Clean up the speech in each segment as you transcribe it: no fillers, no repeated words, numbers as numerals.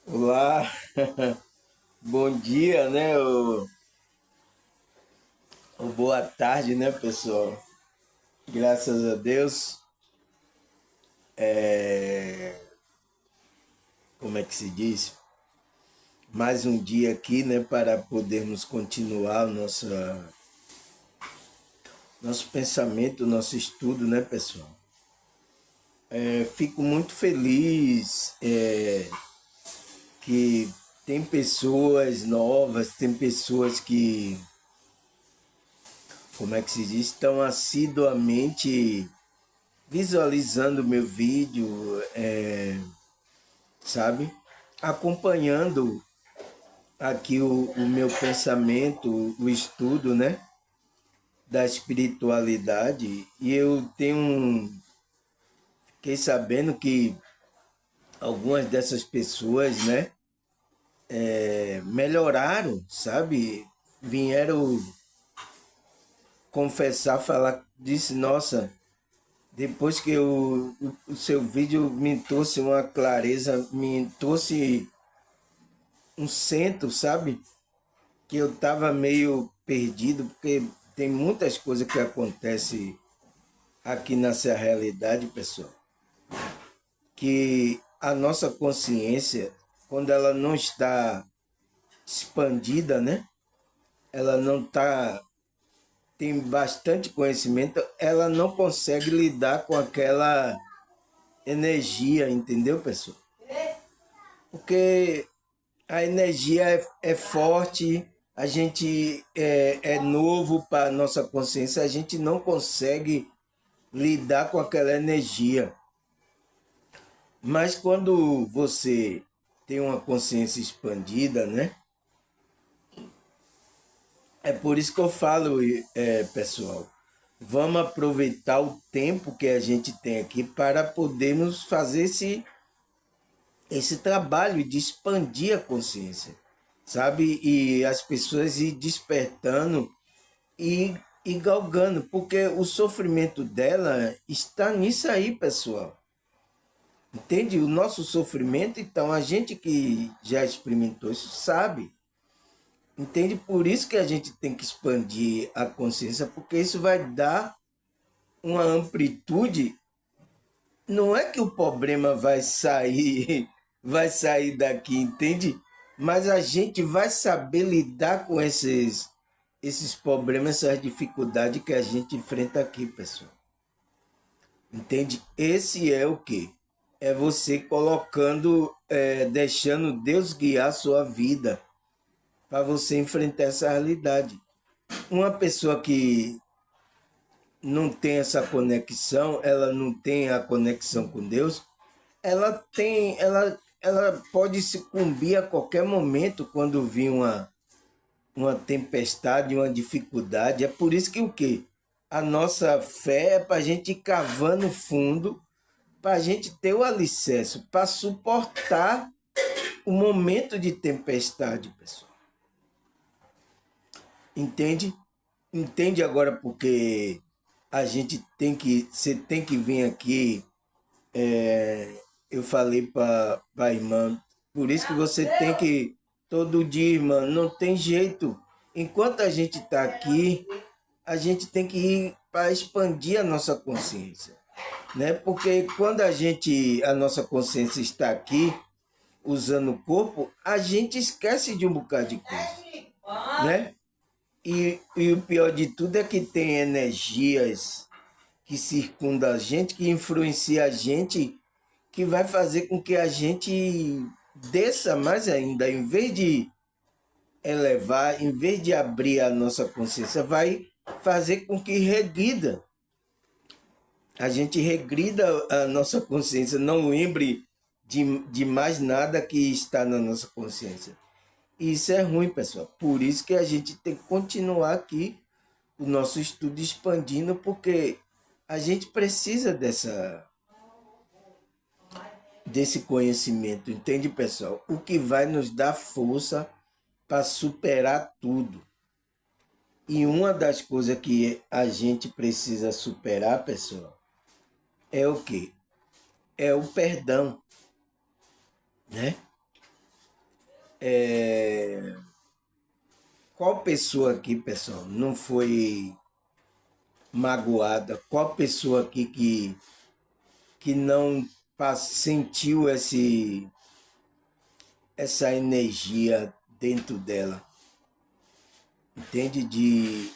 Olá, bom dia, né? Ou boa tarde, né, pessoal? Graças a Deus, como é que se diz? Mais um dia aqui, né, para podermos continuar o nosso pensamento, nosso estudo, né, pessoal? Fico muito feliz que tem pessoas novas, tem pessoas que, como é que se diz, estão assiduamente visualizando meu vídeo, sabe? Acompanhando aqui o meu pensamento, o estudo, né? Da espiritualidade. E eu fiquei sabendo que algumas dessas pessoas, né? Melhoraram, sabe? Vieram confessar, falar, disse, nossa, depois que o seu vídeo me trouxe uma clareza, me trouxe um centro, sabe? Que eu tava meio perdido, porque tem muitas coisas que acontecem aqui nessa realidade, pessoal, que a nossa consciência, quando ela não está expandida, né? Ela não está, tem bastante conhecimento, ela não consegue lidar com aquela energia, entendeu, pessoal? Porque a energia é forte, a gente é novo para a nossa consciência, a gente não consegue lidar com aquela energia. Mas quando você tem uma consciência expandida, né? É por isso que eu falo, pessoal, vamos aproveitar o tempo que a gente tem aqui para podermos fazer esse trabalho de expandir a consciência, sabe? E as pessoas ir despertando e galgando, porque o sofrimento dela está nisso aí, pessoal. Entende? O nosso sofrimento, então, a gente que já experimentou isso sabe. Entende? Por isso que a gente tem que expandir a consciência, porque isso vai dar uma amplitude. Não é que o problema vai sair, vai sair daqui, entende? Mas a gente vai saber lidar com esses problemas, essas dificuldades que a gente enfrenta aqui, pessoal. Entende? Esse é o que? É você colocando, deixando Deus guiar a sua vida para você enfrentar essa realidade. Uma pessoa que não tem essa conexão, ela não tem a conexão com Deus, ela pode sucumbir a qualquer momento quando vir uma tempestade, uma dificuldade. É por isso que o quê? A nossa fé é para a gente ir cavando fundo, para a gente ter o alicerce, para suportar o momento de tempestade, pessoal. Entende? Entende agora porque a gente tem que, você tem que vir aqui. Eu falei para a irmã, por isso que você tem que, todo dia, irmã, não tem jeito. Enquanto a gente está aqui, a gente tem que ir para expandir a nossa consciência, né? Porque quando a nossa consciência está aqui, usando o corpo, a gente esquece de um bocado de coisa, né? E o pior de tudo é que tem energias que circundam a gente, que influenciam a gente, que vai fazer com que a gente desça mais ainda, em vez de elevar, em vez de abrir a nossa consciência, vai fazer com que regrida. A gente regrida a nossa consciência, não lembre de mais nada que está na nossa consciência. E isso é ruim, pessoal. Por isso que a gente tem que continuar aqui o nosso estudo expandindo, porque a gente precisa desse conhecimento, entende, pessoal? O que vai nos dar força para superar tudo. E uma das coisas que a gente precisa superar, pessoal, é o quê? É o perdão, né? É, qual pessoa aqui, pessoal, não foi magoada? Qual pessoa aqui que não sentiu essa energia dentro dela? Entende?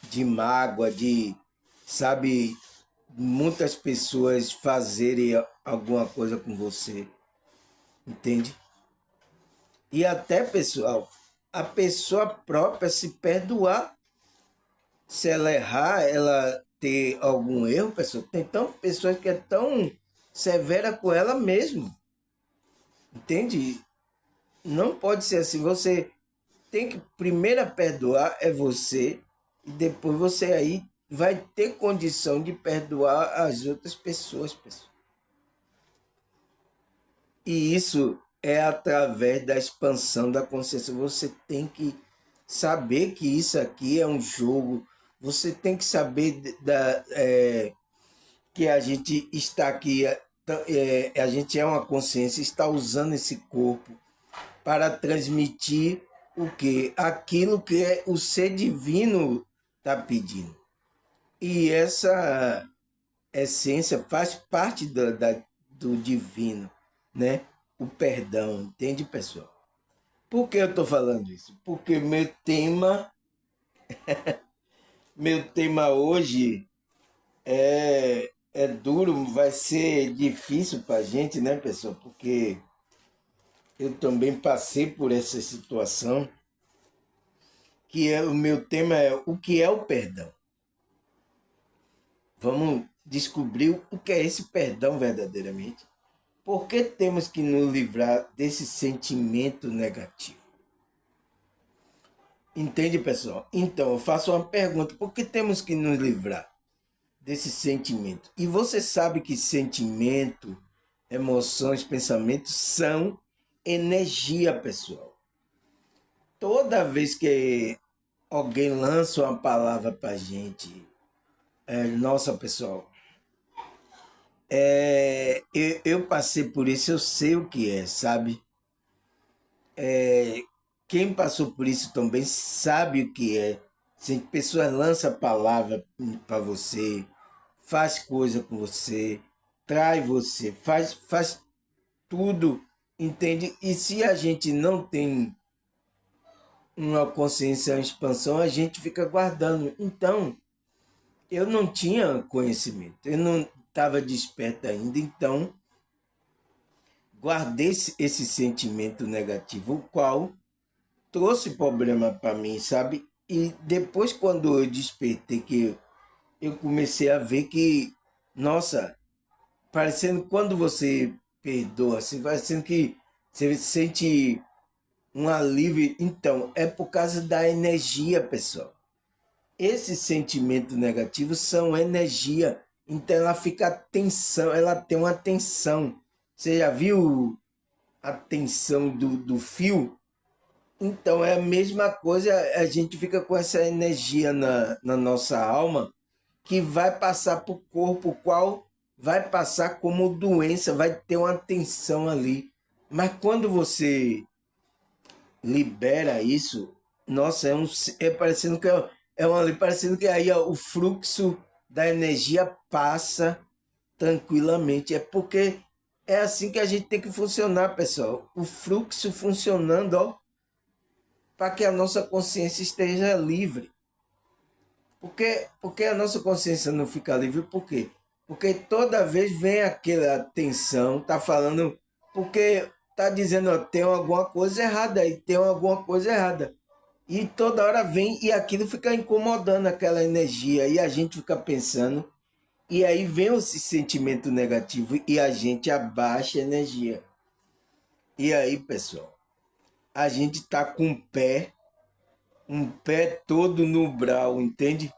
De mágoa, sabe, muitas pessoas fazerem alguma coisa com você, entende? E até, pessoal, a pessoa própria se perdoar, se ela errar, ela ter algum erro, pessoal, tem tão pessoas que é tão severa com ela mesmo, entende? Não pode ser assim, você tem que primeiro perdoar é você e depois você aí vai ter condição de perdoar as outras pessoas, pessoal. E isso é através da expansão da consciência. Você tem que saber que isso aqui é um jogo. Você tem que saber que a gente está aqui, a gente é uma consciência, está usando esse corpo para transmitir o que? Aquilo que o ser divino está pedindo. E essa essência faz parte do divino, né? O perdão, entende, pessoal? Por que eu estou falando isso? Porque meu tema hoje é duro, vai ser difícil para a gente, né, pessoal? Porque eu também passei por essa situação, que é o meu tema é o que é o perdão. Vamos descobrir o que é esse perdão verdadeiramente. Por que temos que nos livrar desse sentimento negativo? Entende, pessoal? Então, eu faço uma pergunta: por que temos que nos livrar desse sentimento? E você sabe que sentimento, emoções, pensamentos são energia, pessoal. Toda vez que alguém lança uma palavra para a gente, nossa, pessoal, eu passei por isso, eu sei o que é, sabe? Quem passou por isso também sabe o que é. Se a pessoa lança a palavra para você, faz coisa com você, trai você, faz tudo, entende? E se a gente não tem uma consciência, uma expansão, a gente fica guardando. Então, eu não tinha conhecimento, eu não estava desperto ainda, então guardei esse sentimento negativo, o qual trouxe problema para mim, sabe? E depois, quando eu despertei, que eu comecei a ver que, nossa, parecendo quando você perdoa, assim, parecendo que você sente um alívio. Então, é por causa da energia, pessoal. Esses sentimentos negativos são energia. Então, ela fica tensão, ela tem uma tensão. Você já viu a tensão do fio? Então é a mesma coisa, a gente fica com essa energia na nossa alma que vai passar para o corpo, o qual vai passar como doença, vai ter uma tensão ali. Mas quando você libera isso, nossa, é parecendo que parecendo que aí ó, o fluxo da energia passa tranquilamente. É porque é assim que a gente tem que funcionar, pessoal. O fluxo funcionando, ó, para que a nossa consciência esteja livre. Porque a nossa consciência não fica livre, por quê? Porque toda vez vem aquela tensão, tá falando, porque tá dizendo, ó, tem alguma coisa errada aí, tem alguma coisa errada. E toda hora vem e aquilo fica incomodando aquela energia e a gente fica pensando, e aí vem esse sentimento negativo e a gente abaixa a energia. E aí, pessoal, a gente tá com um pé todo no umbral, entende?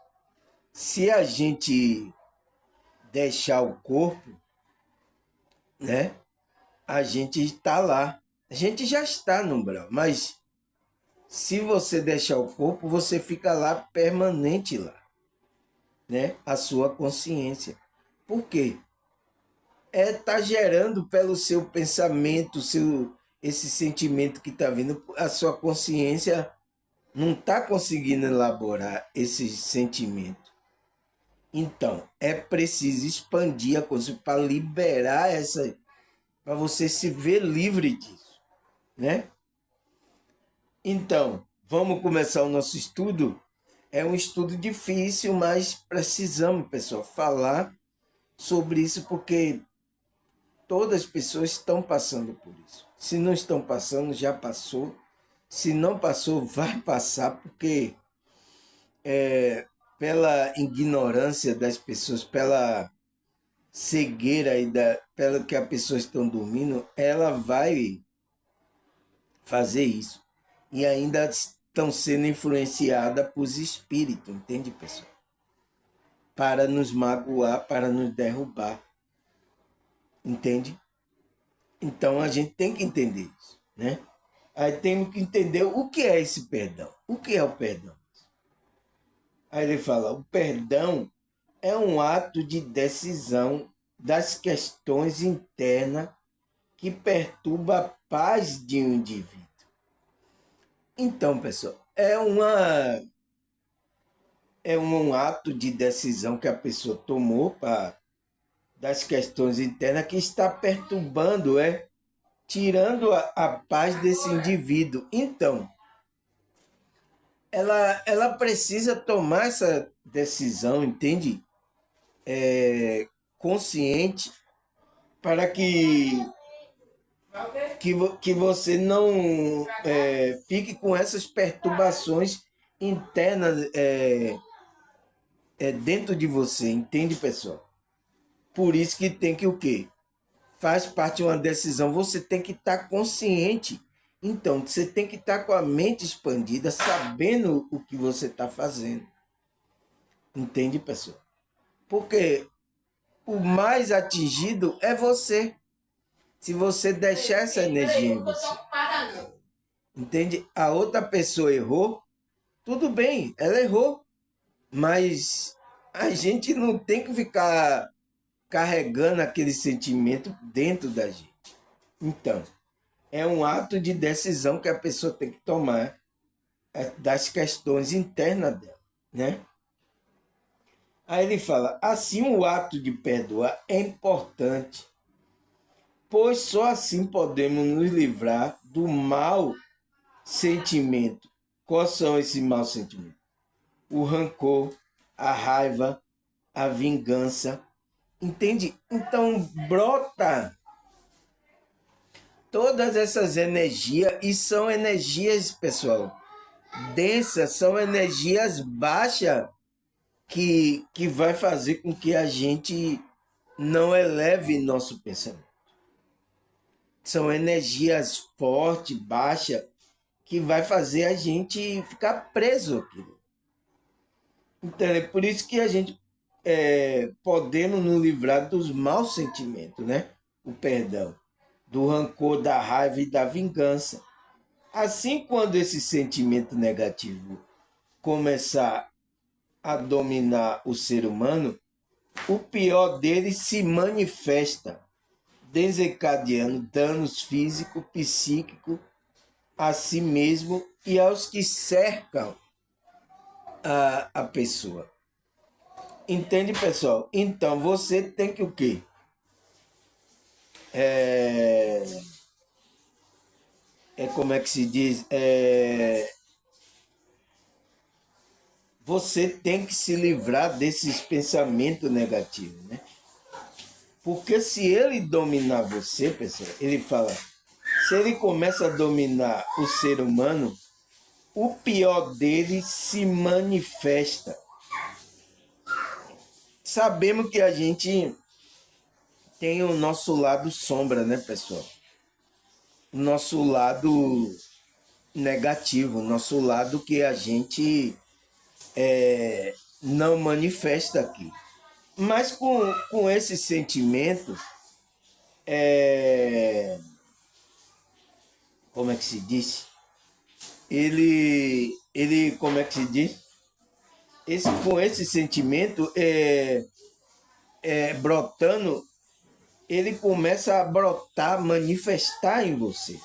Se a gente deixar o corpo, né? A gente está lá. A gente já está no umbral, mas se você deixar o corpo, você fica lá permanente lá, né? A sua consciência. Por quê? Tá gerando pelo seu pensamento, seu esse sentimento que está vindo, a sua consciência não está conseguindo elaborar esse sentimento. Então, é preciso expandir a consciência para liberar essa, para você se ver livre disso, né? Então, vamos começar o nosso estudo. É um estudo difícil, mas precisamos, pessoal, falar sobre isso porque todas as pessoas estão passando por isso. Se não estão passando, já passou. Se não passou, vai passar, porque pela ignorância das pessoas, pela cegueira pela que as pessoas estão dormindo, ela vai fazer isso. E ainda estão sendo influenciadas por espíritos, entende, pessoal? Para nos magoar, para nos derrubar. Entende? Então a gente tem que entender isso, né? Aí temos que entender o que é esse perdão. O que é o perdão? Aí ele fala, o perdão é um ato de decisão das questões internas que perturba a paz de um indivíduo. Então, pessoal, é um ato de decisão que a pessoa tomou das questões internas que está perturbando, tirando a paz desse indivíduo. Então, ela precisa tomar essa decisão, entende? Consciente, para que você não fique com essas perturbações internas dentro de você, entende, pessoal? Por isso que tem que o quê? Faz parte de uma decisão, você tem que estar consciente. Então, você tem que estar com a mente expandida, sabendo o que você está fazendo. Entende, pessoal? Porque o mais atingido é você. Se você deixar essa energia em você. Entende? A outra pessoa errou, tudo bem, ela errou. Mas a gente não tem que ficar carregando aquele sentimento dentro da gente. Então, é um ato de decisão que a pessoa tem que tomar das questões internas dela, né? Aí ele fala, assim o ato de perdoar é importante, pois só assim podemos nos livrar do mau sentimento. Quais são esses maus sentimentos? O rancor, a raiva, a vingança. Entende? Então brota todas essas energias, e são energias, pessoal, densas, são energias baixas que vai fazer com que a gente não eleve nosso pensamento. São energias fortes, baixas, que vai fazer a gente ficar preso aquilo. Então é por isso que a gente podemos nos livrar dos maus sentimentos, né? O perdão, do rancor, da raiva e da vingança. Assim, quando esse sentimento negativo começar a dominar o ser humano, o pior dele se manifesta, desencadeando danos físicos, psíquicos a si mesmo e aos que cercam a pessoa. Entende, pessoal? Então, você tem que o quê? Como é que se diz? Você tem que se livrar desses pensamentos negativos, né? Porque se ele dominar você, pessoal, ele fala, se ele começa a dominar o ser humano, o pior dele se manifesta. Sabemos que a gente tem o nosso lado sombra, né, pessoal? O nosso lado negativo, o nosso lado que a gente não manifesta aqui. Mas com esse sentimento, como é que se diz? Como é que se diz? Com esse sentimento brotando, ele começa a brotar, manifestar em você.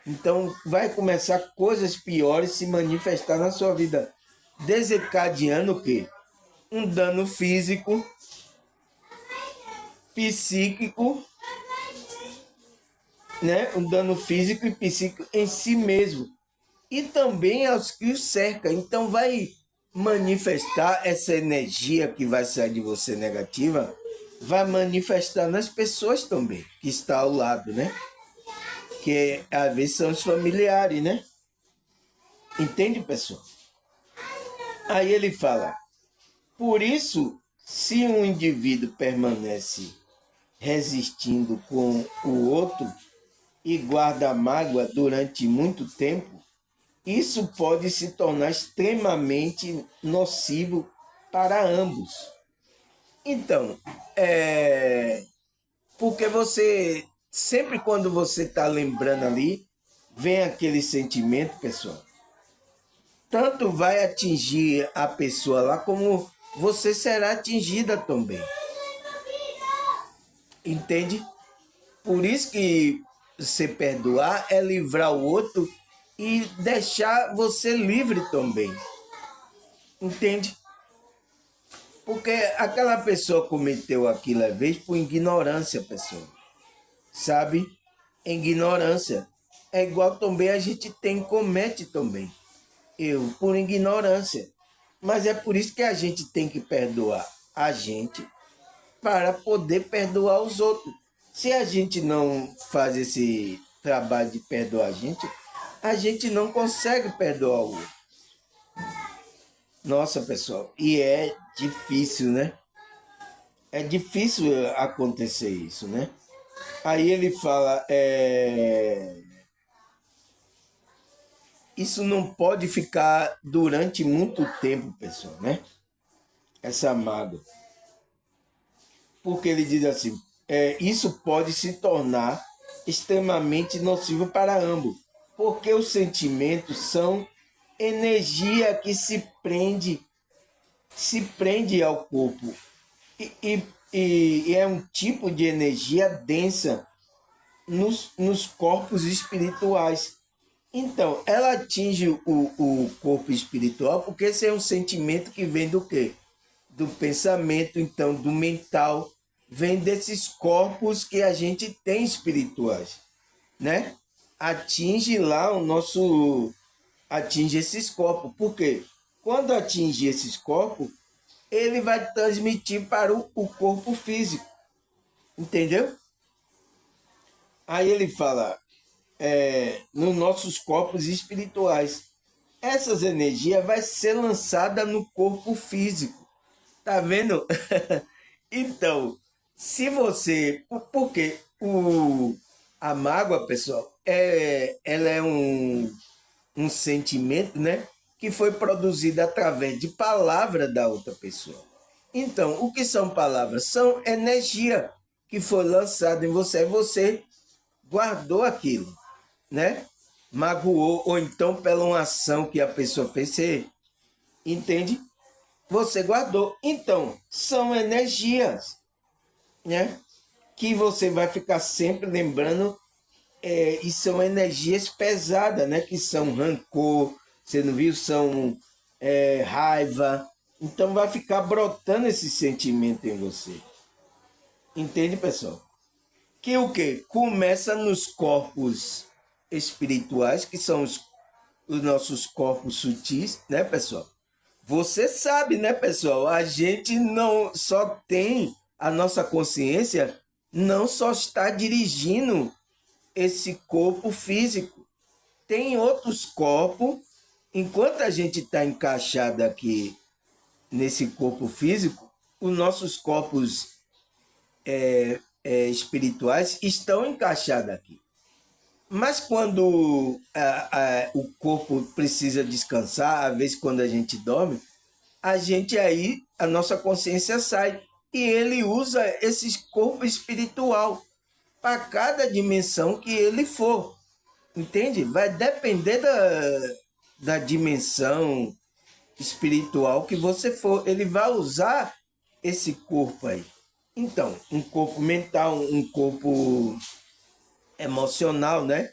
Então, vai começar coisas piores se manifestar na sua vida, desencadeando o quê? Um dano físico, psíquico, né? Um dano físico e psíquico em si mesmo. E também aos que o cercam. Então, vai manifestar essa energia que vai sair de você negativa, vai manifestar nas pessoas também, que está ao lado, né? Que às vezes são os familiares, né? Entende, pessoal? Aí ele fala, por isso, se um indivíduo permanece resistindo com o outro e guarda mágoa durante muito tempo, isso pode se tornar extremamente nocivo para ambos. Então, porque você, sempre quando você está lembrando ali, vem aquele sentimento, pessoal, tanto vai atingir a pessoa lá, como você será atingida também. Entende? Por isso que você perdoar é livrar o outro e deixar você livre também. Entende? Porque aquela pessoa cometeu aquilo às vezes por ignorância, pessoal. Sabe? Ignorância. É igual também a gente comete também. Eu, por ignorância. Mas é por isso que a gente tem que perdoar a gente para poder perdoar os outros. Se a gente não faz esse trabalho de perdoar a gente não consegue perdoar o outro. Nossa, pessoal, e é difícil, né? É difícil acontecer isso, né? Aí ele fala, isso não pode ficar durante muito tempo, pessoal, né? Essa mágoa. Porque ele diz assim, isso pode se tornar extremamente nocivo para ambos, porque os sentimentos são energia que se prende ao corpo e é um tipo de energia densa nos corpos espirituais. Então, ela atinge o corpo espiritual porque esse é um sentimento que vem do quê? Do pensamento, então, do mental, vem desses corpos que a gente tem espirituais, né? Atinge lá atinge esses corpos. Por quê? Quando atinge esses corpos, ele vai transmitir para o corpo físico, entendeu? Aí ele fala, nos nossos corpos espirituais. Essas energias vai ser lançada no corpo físico. Tá vendo? Então, se você. Porque a mágoa, pessoal, ela é um sentimento, né? Que foi produzido através de palavras da outra pessoa. Então, o que são palavras? São energia que foi lançada em você. Você guardou aquilo, né? Magoou, ou então pela uma ação que a pessoa fez, você entende? Você guardou. Então, são energias, né? Que você vai ficar sempre lembrando, e são energias pesadas, né? Que são rancor, você não viu? São raiva. Então vai ficar brotando esse sentimento em você. Entende, pessoal? Que o quê? Começa nos corpos espirituais, que são os nossos corpos sutis, né, pessoal? Você sabe, né, pessoal? A gente não só tem a nossa consciência, não só está dirigindo esse corpo físico. Tem outros corpos, enquanto a gente está encaixado aqui nesse corpo físico, os nossos corpos espirituais estão encaixados aqui. Mas quando o corpo precisa descansar, às vezes quando a gente dorme, a nossa consciência sai e ele usa esse corpo espiritual para cada dimensão que ele for. Entende? Vai depender da dimensão espiritual que você for. Ele vai usar esse corpo aí. Então, um corpo mental, um corpo emocional, né?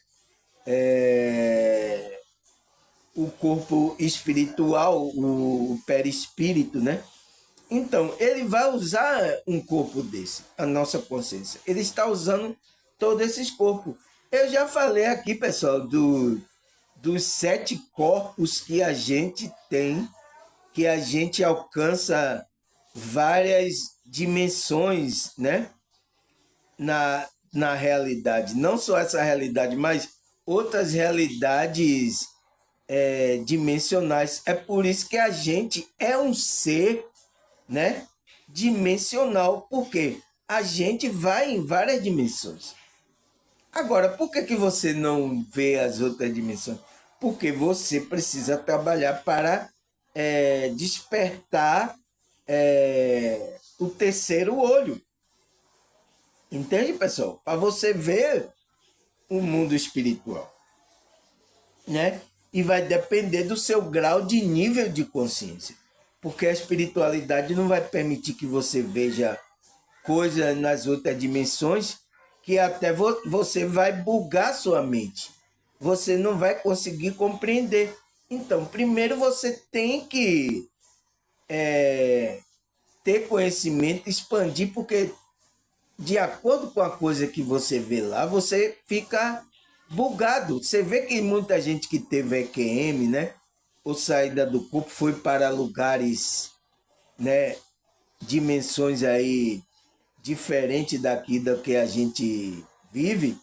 o corpo espiritual, o perispírito, né? Então, ele vai usar um corpo desse, a nossa consciência. Ele está usando todos esses corpos. Eu já falei aqui, pessoal, dos 7 corpos que a gente tem, que a gente alcança várias dimensões, né? Na realidade. Não só essa realidade, mas outras realidades dimensionais. É por isso que a gente é um ser, né, dimensional, porque a gente vai em várias dimensões. Agora, por que você não vê as outras dimensões? Porque você precisa trabalhar para despertar o terceiro olho. Entende, pessoal? Para você ver o mundo espiritual, né? E vai depender do seu grau de nível de consciência. Porque a espiritualidade não vai permitir que você veja coisas nas outras dimensões que até você vai bugar sua mente. Você não vai conseguir compreender. Então, primeiro você tem que ter conhecimento, expandir, porque de acordo com a coisa que você vê lá, você fica bugado. Você vê que muita gente que teve EQM, né? Ou saída do corpo, foi para lugares, né? Dimensões aí diferentes daqui da que a gente vive.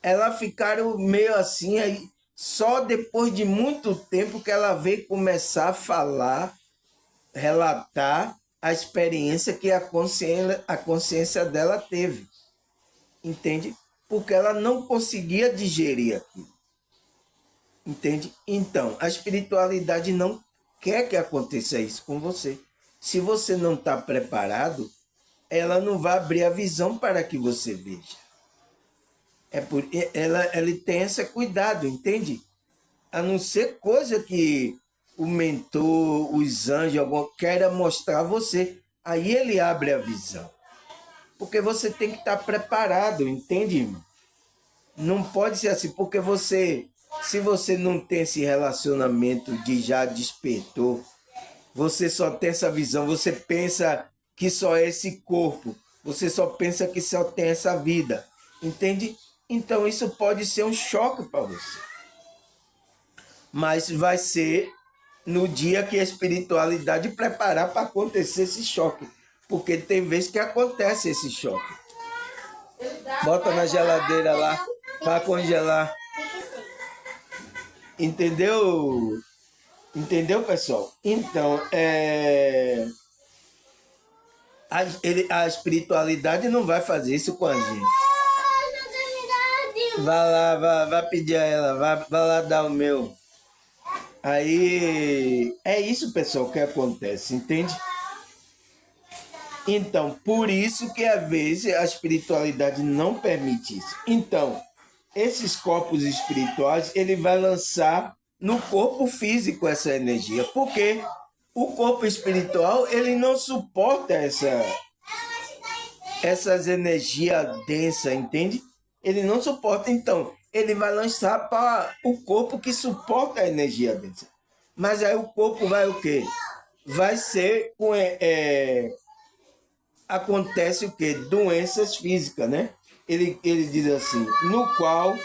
Elas ficaram meio assim aí, só depois de muito tempo que ela veio começar a falar, relatar a experiência que a consciência dela teve. Entende? Porque ela não conseguia digerir aquilo. Entende? Então, a espiritualidade não quer que aconteça isso com você. Se você não está preparado, ela não vai abrir a visão para que você veja. Ele tem esse cuidado, entende? A não ser coisa que o mentor, os anjos, algum, queira mostrar a você. Aí ele abre a visão. Porque você tem que estar preparado, entende, irmão? Não pode ser assim, porque se você não tem esse relacionamento de já despertou, você só tem essa visão, você pensa que só é esse corpo, você só pensa que só tem essa vida, entende? Então isso pode ser um choque para você. Mas vai ser no dia que a espiritualidade preparar para acontecer esse choque. Porque tem vezes que acontece esse choque. Bota na geladeira lá para congelar. Entendeu? Entendeu, pessoal? Então, a espiritualidade não vai fazer isso com a gente. Vai lá, vai pedir a ela, vai lá dar o meu. Aí, é isso, pessoal, que acontece, entende? Então, por isso que às vezes a espiritualidade não permite isso. Então, esses corpos espirituais, ele vai lançar no corpo físico essa energia, porque o corpo espiritual, ele não suporta essas energias densas, entende? Ele não suporta, então, ele vai lançar para o corpo que suporta a energia densa. Mas aí o corpo vai o quê? Vai ser com acontece o quê? Doenças físicas, né? Ele diz assim, no qual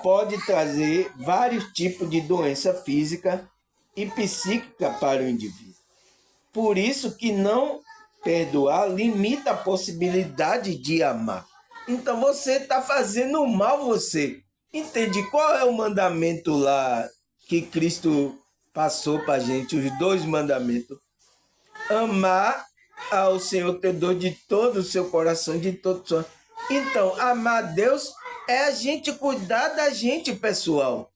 pode trazer vários tipos de doença física e psíquica para o indivíduo. Por isso que não perdoar limita a possibilidade de amar. Então você está fazendo mal você. Entende? Qual é o mandamento lá que Cristo passou para a gente? Os 2 mandamentos. Amar ao Senhor teu Deus de todo o seu coração, de todo o seu... Então, amar a Deus é a gente cuidar da gente, pessoal.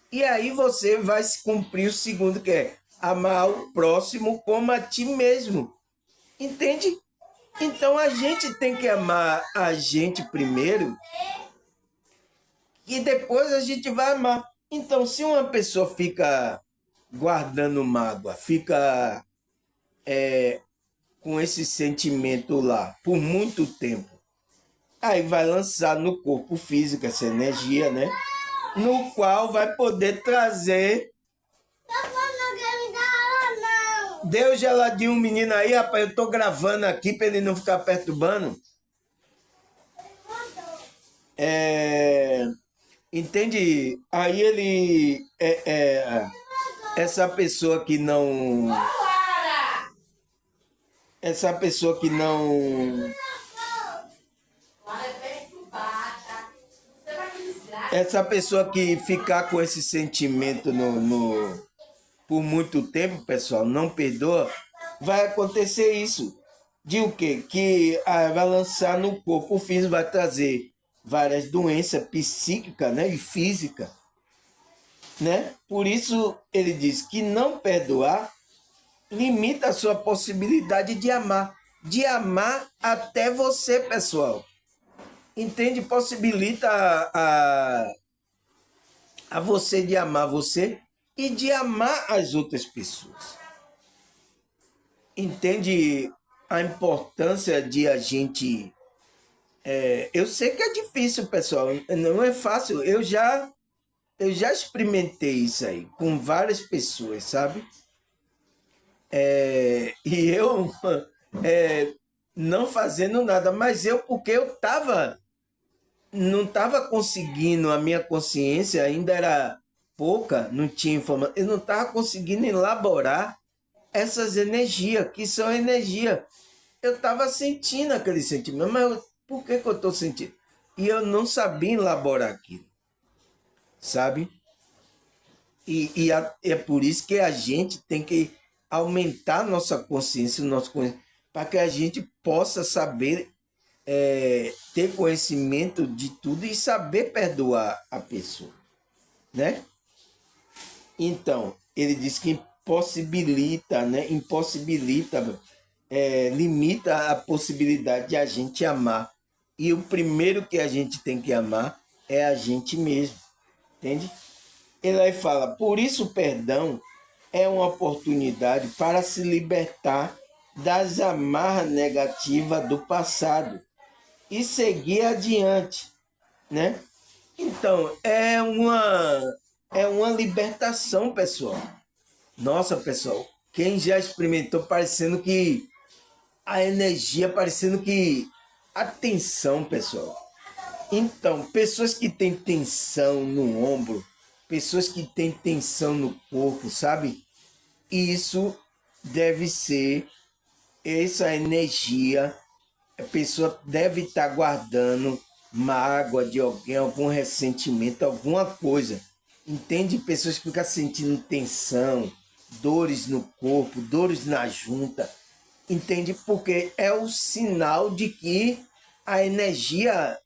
E aí você vai se cumprir o segundo, que é amar o próximo como a ti mesmo. Entende? Então a gente tem que amar a gente primeiro e depois a gente vai amar. Então, se uma pessoa fica guardando mágoa, fica com esse sentimento lá por muito tempo, aí vai lançar no corpo físico essa energia, né? no qual vai poder trazer. Deu geladinho um menino aí, rapaz, eu tô gravando aqui para ele não ficar perturbando. Entende? Aí ele essa pessoa que não essa pessoa que ficar com esse sentimento por muito tempo, pessoal, não perdoa, vai acontecer isso. De o quê? Que vai lançar no corpo físico, vai trazer várias doenças psíquicas, né, e físicas, né? Por isso ele diz que não perdoar limita a sua possibilidade de amar até você, pessoal. Entende? Possibilita a você de amar você e de amar as outras pessoas. Entende a importância de a gente. Eu sei que é difícil, pessoal, não é fácil. Eu já experimentei isso aí com várias pessoas, sabe? E eu não fazendo nada, mas porque eu não estava conseguindo, a minha consciência ainda era pouca, não tinha informação, eu não estava conseguindo elaborar essas energias, que são energia. Eu estava sentindo aquele sentimento, mas por que eu estou sentindo? E eu não sabia elaborar aquilo, sabe? É por isso que a gente tem que aumentar nossa consciência, para que a gente possa saber ter conhecimento de tudo e saber perdoar a pessoa, né? Então, ele diz que impossibilita, né? Limita a possibilidade de a gente amar. E o primeiro que a gente tem que amar é a gente mesmo, entende? Ele aí fala, por isso o perdão é uma oportunidade para se libertar das amarras negativas do passado e seguir adiante, né? Então, é uma libertação, pessoal. Nossa, pessoal, quem já experimentou parecendo que a energia, parecendo que a tensão, pessoal. Então, pessoas que têm tensão no ombro, pessoas que têm tensão no corpo, sabe? Isso deve ser essa energia. A pessoa deve estar guardando mágoa de alguém, algum ressentimento, alguma coisa. Entende? Pessoas que ficam sentindo tensão, dores no corpo, dores na junta. Entende? Porque é o sinal de que a energia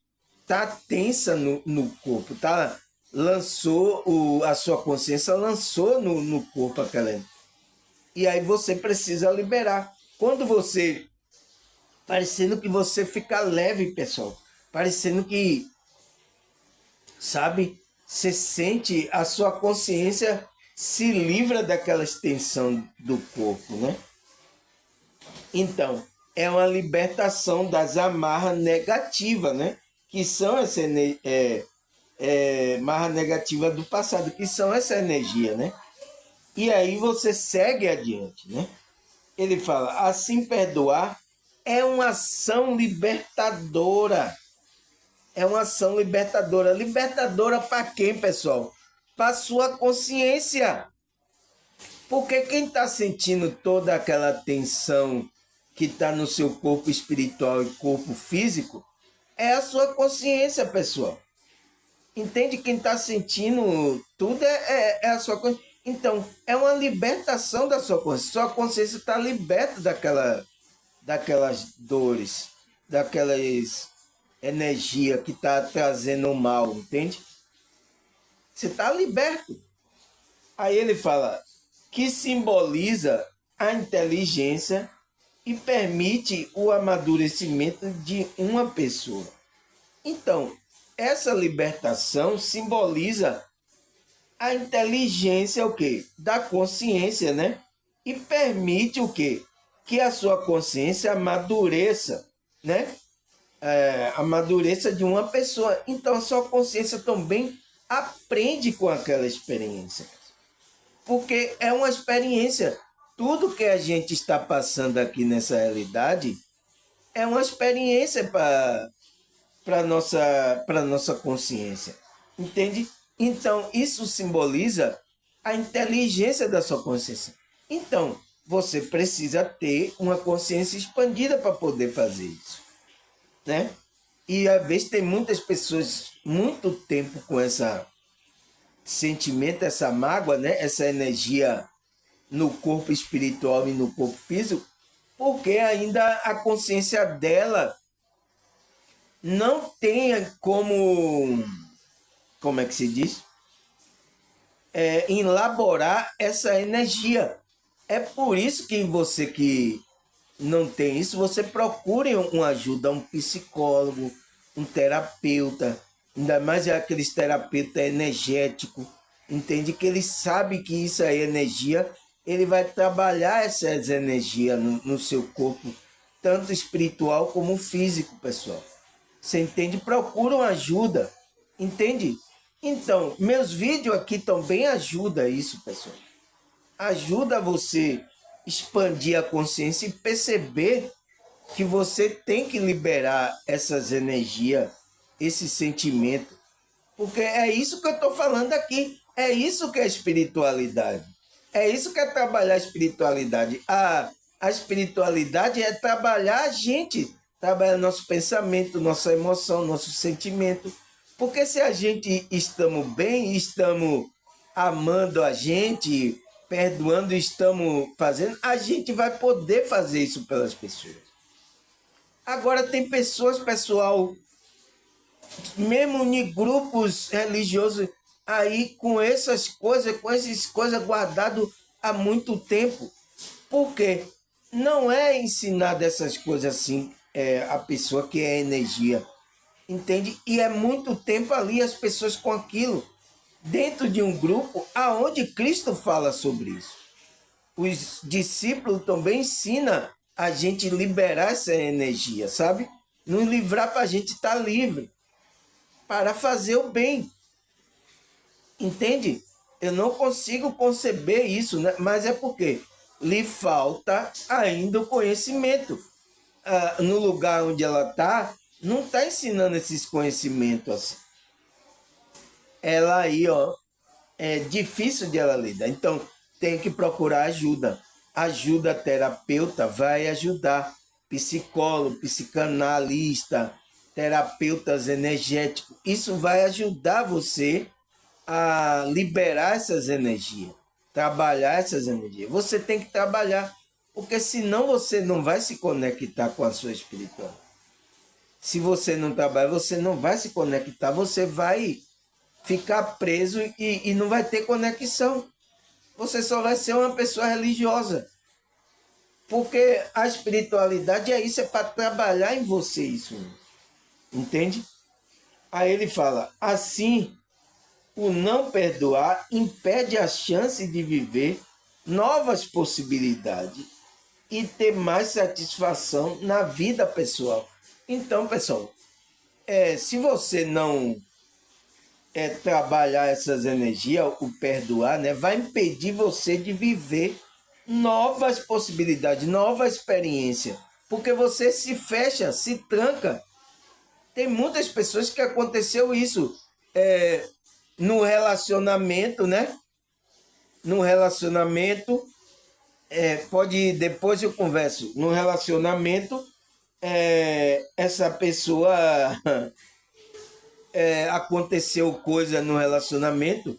tá tensa no corpo, tá? A sua consciência lançou no corpo aquela. E aí você precisa liberar. Quando você parecendo que você fica leve, pessoal. Parecendo que, sabe, você sente a sua consciência se livra daquela extensão do corpo, né? Então, é uma libertação das amarras negativas, né? Que são essa amarra negativa do passado, que são essa energia, né? E aí você segue adiante, né? Ele fala, assim perdoar é uma ação libertadora. É uma ação libertadora. Libertadora para quem, pessoal? Para sua consciência. Porque quem está sentindo toda aquela tensão que está no seu corpo espiritual e corpo físico é a sua consciência, pessoal. Entende? Quem está sentindo tudo é a sua consciência. Então, é uma libertação da sua consciência. Sua consciência está liberta daquelas dores, daquelas energia que está trazendo o mal, entende? Você está liberto. Aí ele fala que simboliza a inteligência e permite o amadurecimento de uma pessoa. Então, essa libertação simboliza a inteligência o quê? Da consciência, né? E permite o quê? Que a sua consciência amadureça, né? Amadureça de uma pessoa. Então, a sua consciência também aprende com aquela experiência. Porque é uma experiência. Tudo que a gente está passando aqui nessa realidade é uma experiência para nossa consciência. Entende? Então, isso simboliza a inteligência da sua consciência. Então, você precisa ter uma consciência expandida para poder fazer isso, né? E às vezes tem muitas pessoas muito tempo com esse sentimento, essa mágoa, né? Essa energia no corpo espiritual e no corpo físico, porque ainda a consciência dela não tem como é que se diz? Elaborar essa energia. É por isso que você que não tem isso, você procure uma ajuda, um psicólogo, um terapeuta, ainda mais aqueles terapeuta energético, entende? Que ele sabe que isso aí é energia, ele vai trabalhar essas energias no seu corpo, tanto espiritual como físico, pessoal. Você entende? Procura uma ajuda, entende? Então, meus vídeos aqui também ajudam isso, pessoal. Ajuda você expandir a consciência e perceber que você tem que liberar essas energias, esse sentimento. Porque é isso que eu estou falando aqui. É isso que é espiritualidade. É isso que é trabalhar a espiritualidade. A espiritualidade é trabalhar a gente, trabalhar nosso pensamento, nossa emoção, nosso sentimento. Porque se a gente estamos bem, estamos amando a gente, perdoando, estamos fazendo, a gente vai poder fazer isso pelas pessoas. Agora tem pessoas, pessoal, mesmo em grupos religiosos, aí com essas coisas guardadas há muito tempo. Por quê? Não é ensinado essas coisas assim, a pessoa que é energia, entende? E é muito tempo ali as pessoas com aquilo, dentro de um grupo aonde Cristo fala sobre isso. Os discípulos também ensinam a gente liberar essa energia, sabe? Nos livrar para a gente estar livre, para fazer o bem. Entende? Eu não consigo conceber isso, né? Mas é porque lhe falta ainda o conhecimento. No lugar onde ela está, não está ensinando esses conhecimentos assim. Ela aí, ó, é difícil de ela lidar. Então, tem que procurar ajuda. Ajuda terapeuta vai ajudar. Psicólogo, psicanalista, terapeutas energéticos. Isso vai ajudar você a liberar essas energias, trabalhar essas energias. Você tem que trabalhar, porque senão você não vai se conectar com a sua espiritualidade. Se você não trabalhar, você não vai se conectar, você vai ficar preso e não vai ter conexão. Você só vai ser uma pessoa religiosa. Porque a espiritualidade é isso, é para trabalhar em você isso. Entende? Aí ele fala, assim, o não perdoar impede a chance de viver novas possibilidades e ter mais satisfação na vida pessoal. Então, pessoal, se você não trabalhar essas energias, o perdoar, né, vai impedir você de viver novas possibilidades, nova experiência, porque você se fecha, se tranca. Tem muitas pessoas que aconteceu isso no relacionamento, né? No relacionamento, pode depois eu converso. No relacionamento, essa pessoa aconteceu coisa no relacionamento.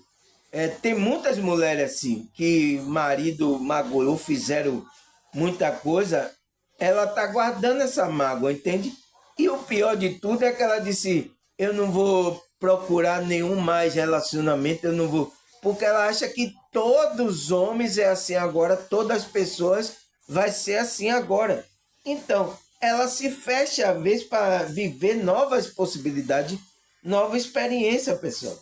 Tem muitas mulheres assim, que marido magoou, fizeram muita coisa, ela tá guardando essa mágoa, entende? E o pior de tudo é que ela disse, eu não vou procurar nenhum mais relacionamento, eu não vou... Porque ela acha que todos os homens é assim agora, todas as pessoas vai ser assim agora. Então, ela se fecha, às vezes, para viver novas possibilidades, nova experiência, pessoal.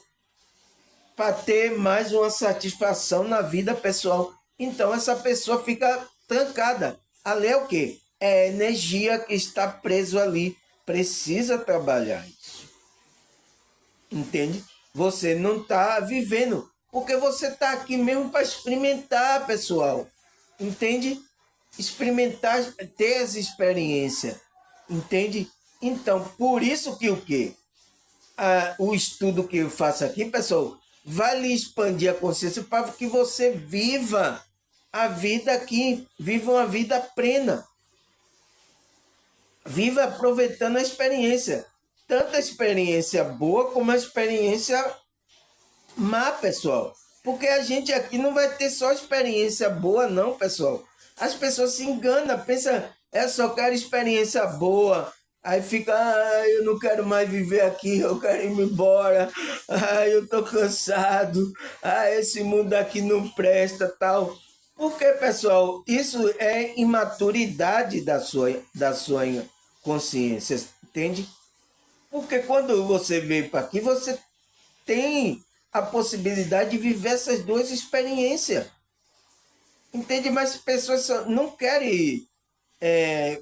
Para ter mais uma satisfação na vida pessoal. Então, essa pessoa fica trancada. Ali é o quê? É energia que está preso ali. Precisa trabalhar isso. Entende? você não está vivendo. Porque você está aqui mesmo para experimentar, pessoal. Entende? Experimentar, ter essa experiência. Entende? Então, por isso que o quê? O estudo que eu faço aqui, pessoal, vai lhe expandir a consciência para que você viva a vida aqui, viva uma vida plena. Viva aproveitando a experiência. Tanto a experiência boa como a experiência má, pessoal. Porque a gente aqui não vai ter só experiência boa, não, pessoal. As pessoas se enganam, pensam, só quero experiência boa. Aí fica, eu não quero mais viver aqui, eu quero ir embora. Eu tô cansado. Esse mundo aqui não presta, tal. Porque, pessoal, isso é imaturidade da sua consciência, entende? Porque quando você veio para aqui, você tem a possibilidade de viver essas duas experiências. Entende? Mas pessoas não querem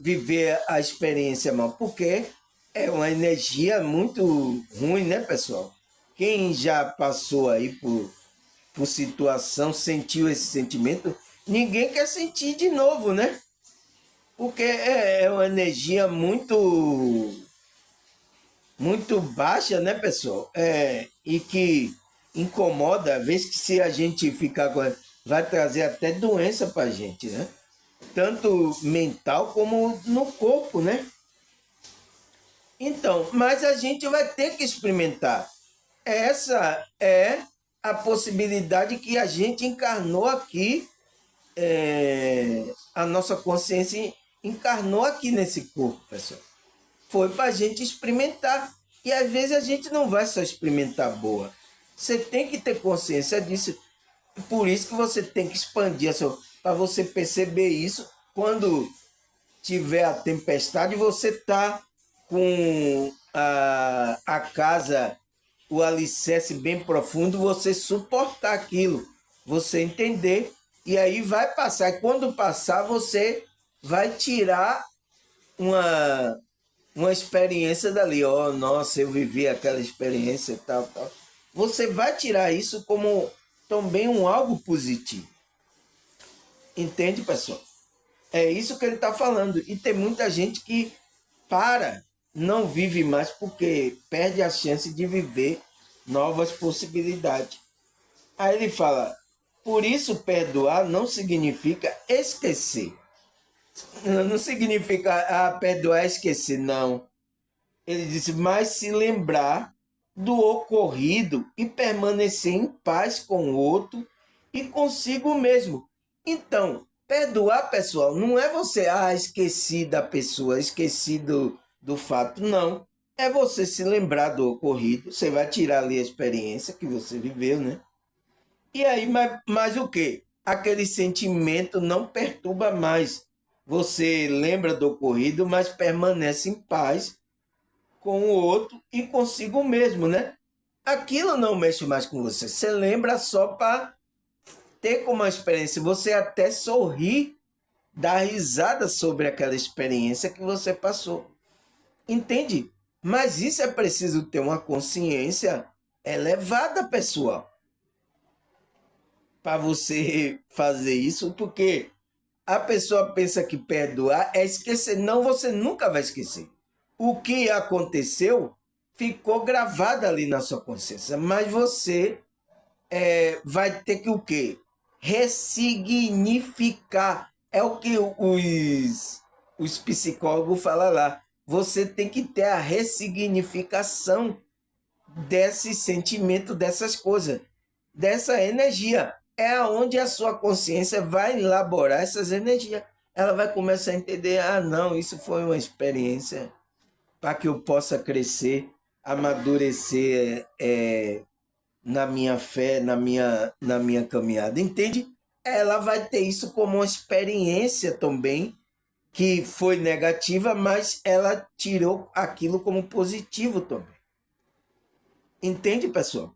viver a experiência mal, porque é uma energia muito ruim, né, pessoal? Quem já passou aí por situação, sentiu esse sentimento, ninguém quer sentir de novo, né? Porque é uma energia muito baixa, né, pessoal? E que incomoda, às vezes que se a gente ficar com vai trazer até doença pra gente, né? Tanto mental como no corpo, né? Então, mas a gente vai ter que experimentar. Essa é a possibilidade que a gente encarnou aqui, a nossa consciência encarnou aqui nesse corpo, pessoal. Foi para a gente experimentar. E às vezes a gente não vai só experimentar boa. Você tem que ter consciência disso. Por isso que você tem que expandir para você perceber isso. Quando tiver a tempestade, você tá com a casa, o alicerce bem profundo, você suportar aquilo, você entender, e aí vai passar. E quando passar, você vai tirar uma experiência dali. Oh, nossa, eu vivi aquela experiência, tal, tal. Você vai tirar isso como também algo positivo. Entende, pessoal? É isso que ele está falando. E tem muita gente que não vive mais porque perde a chance de viver novas possibilidades. Aí ele fala, por isso perdoar não significa esquecer. Não significa perdoar é esquecer, não. Ele disse, mas se lembrar do ocorrido e permanecer em paz com o outro e consigo mesmo. Então, perdoar, pessoal, não é você, esqueci da pessoa, esqueci do fato, não. É você se lembrar do ocorrido, você vai tirar ali a experiência que você viveu, né? E aí, mas o quê? Aquele sentimento não perturba mais. Você lembra do ocorrido, mas permanece em paz com o outro e consigo mesmo, né? Aquilo não mexe mais com você. Você lembra só para ter como uma experiência. Você até sorrir, dar risada sobre aquela experiência que você passou. Entende? Mas isso é preciso ter uma consciência elevada, pessoal, para você fazer isso, porque a pessoa pensa que perdoar é esquecer. Não, você nunca vai esquecer. O que aconteceu ficou gravado ali na sua consciência, mas você vai ter que o quê? Ressignificar. É o que os psicólogos falam lá. Você tem que ter a ressignificação desse sentimento, dessas coisas, dessa energia. É onde a sua consciência vai elaborar essas energias. Ela vai começar a entender, não, isso foi uma experiência para que eu possa crescer, amadurecer na minha fé, na minha caminhada. Entende? Ela vai ter isso como uma experiência também, que foi negativa, mas ela tirou aquilo como positivo também. Entende, pessoal?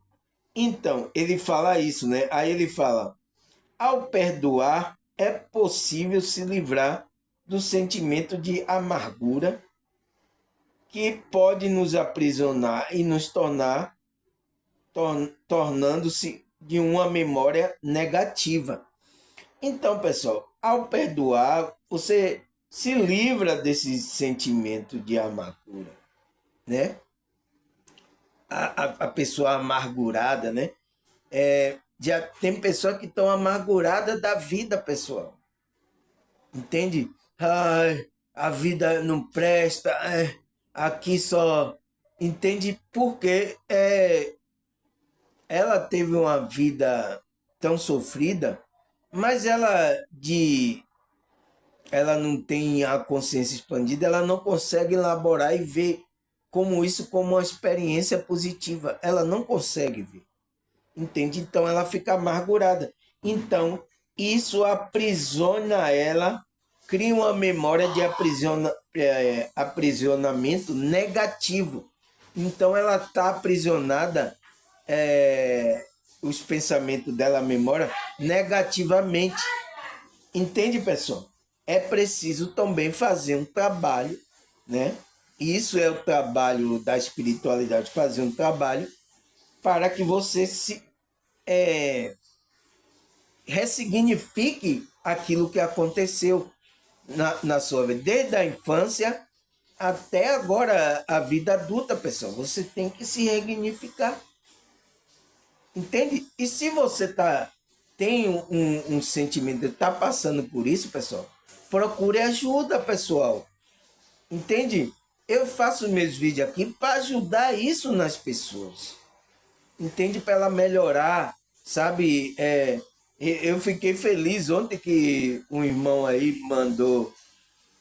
Então, ele fala isso, né? Aí ele fala, ao perdoar, é possível se livrar do sentimento de amargura que pode nos aprisionar e nos tornando-se de uma memória negativa. Então, pessoal, ao perdoar, você se livra desse sentimento de amargura, né? A pessoa amargurada, né? Já tem pessoas que estão amarguradas da vida, pessoal. Entende? Ai, a vida não presta, aqui só. Entende? Porque ela teve uma vida tão sofrida, mas ela não tem a consciência expandida, ela não consegue elaborar e ver como isso como uma experiência positiva. Ela não consegue ver. Entende? Então ela fica amargurada. Então, isso aprisiona ela, cria uma memória de aprisionamento negativo. Então ela está aprisionada, os pensamentos dela, a memória, negativamente. Entende, pessoal? É preciso também fazer um trabalho, né? Isso é o trabalho da espiritualidade, fazer um trabalho para que você se ressignifique aquilo que aconteceu na sua vida, desde a infância até agora a vida adulta, pessoal. Você tem que se resignificar. Entende? E se você tem um sentimento de estar passando por isso, pessoal, procure ajuda, pessoal. Entende? Eu faço meus vídeos aqui para ajudar isso nas pessoas. Entende? Para ela melhorar, sabe? Eu fiquei feliz ontem que um irmão aí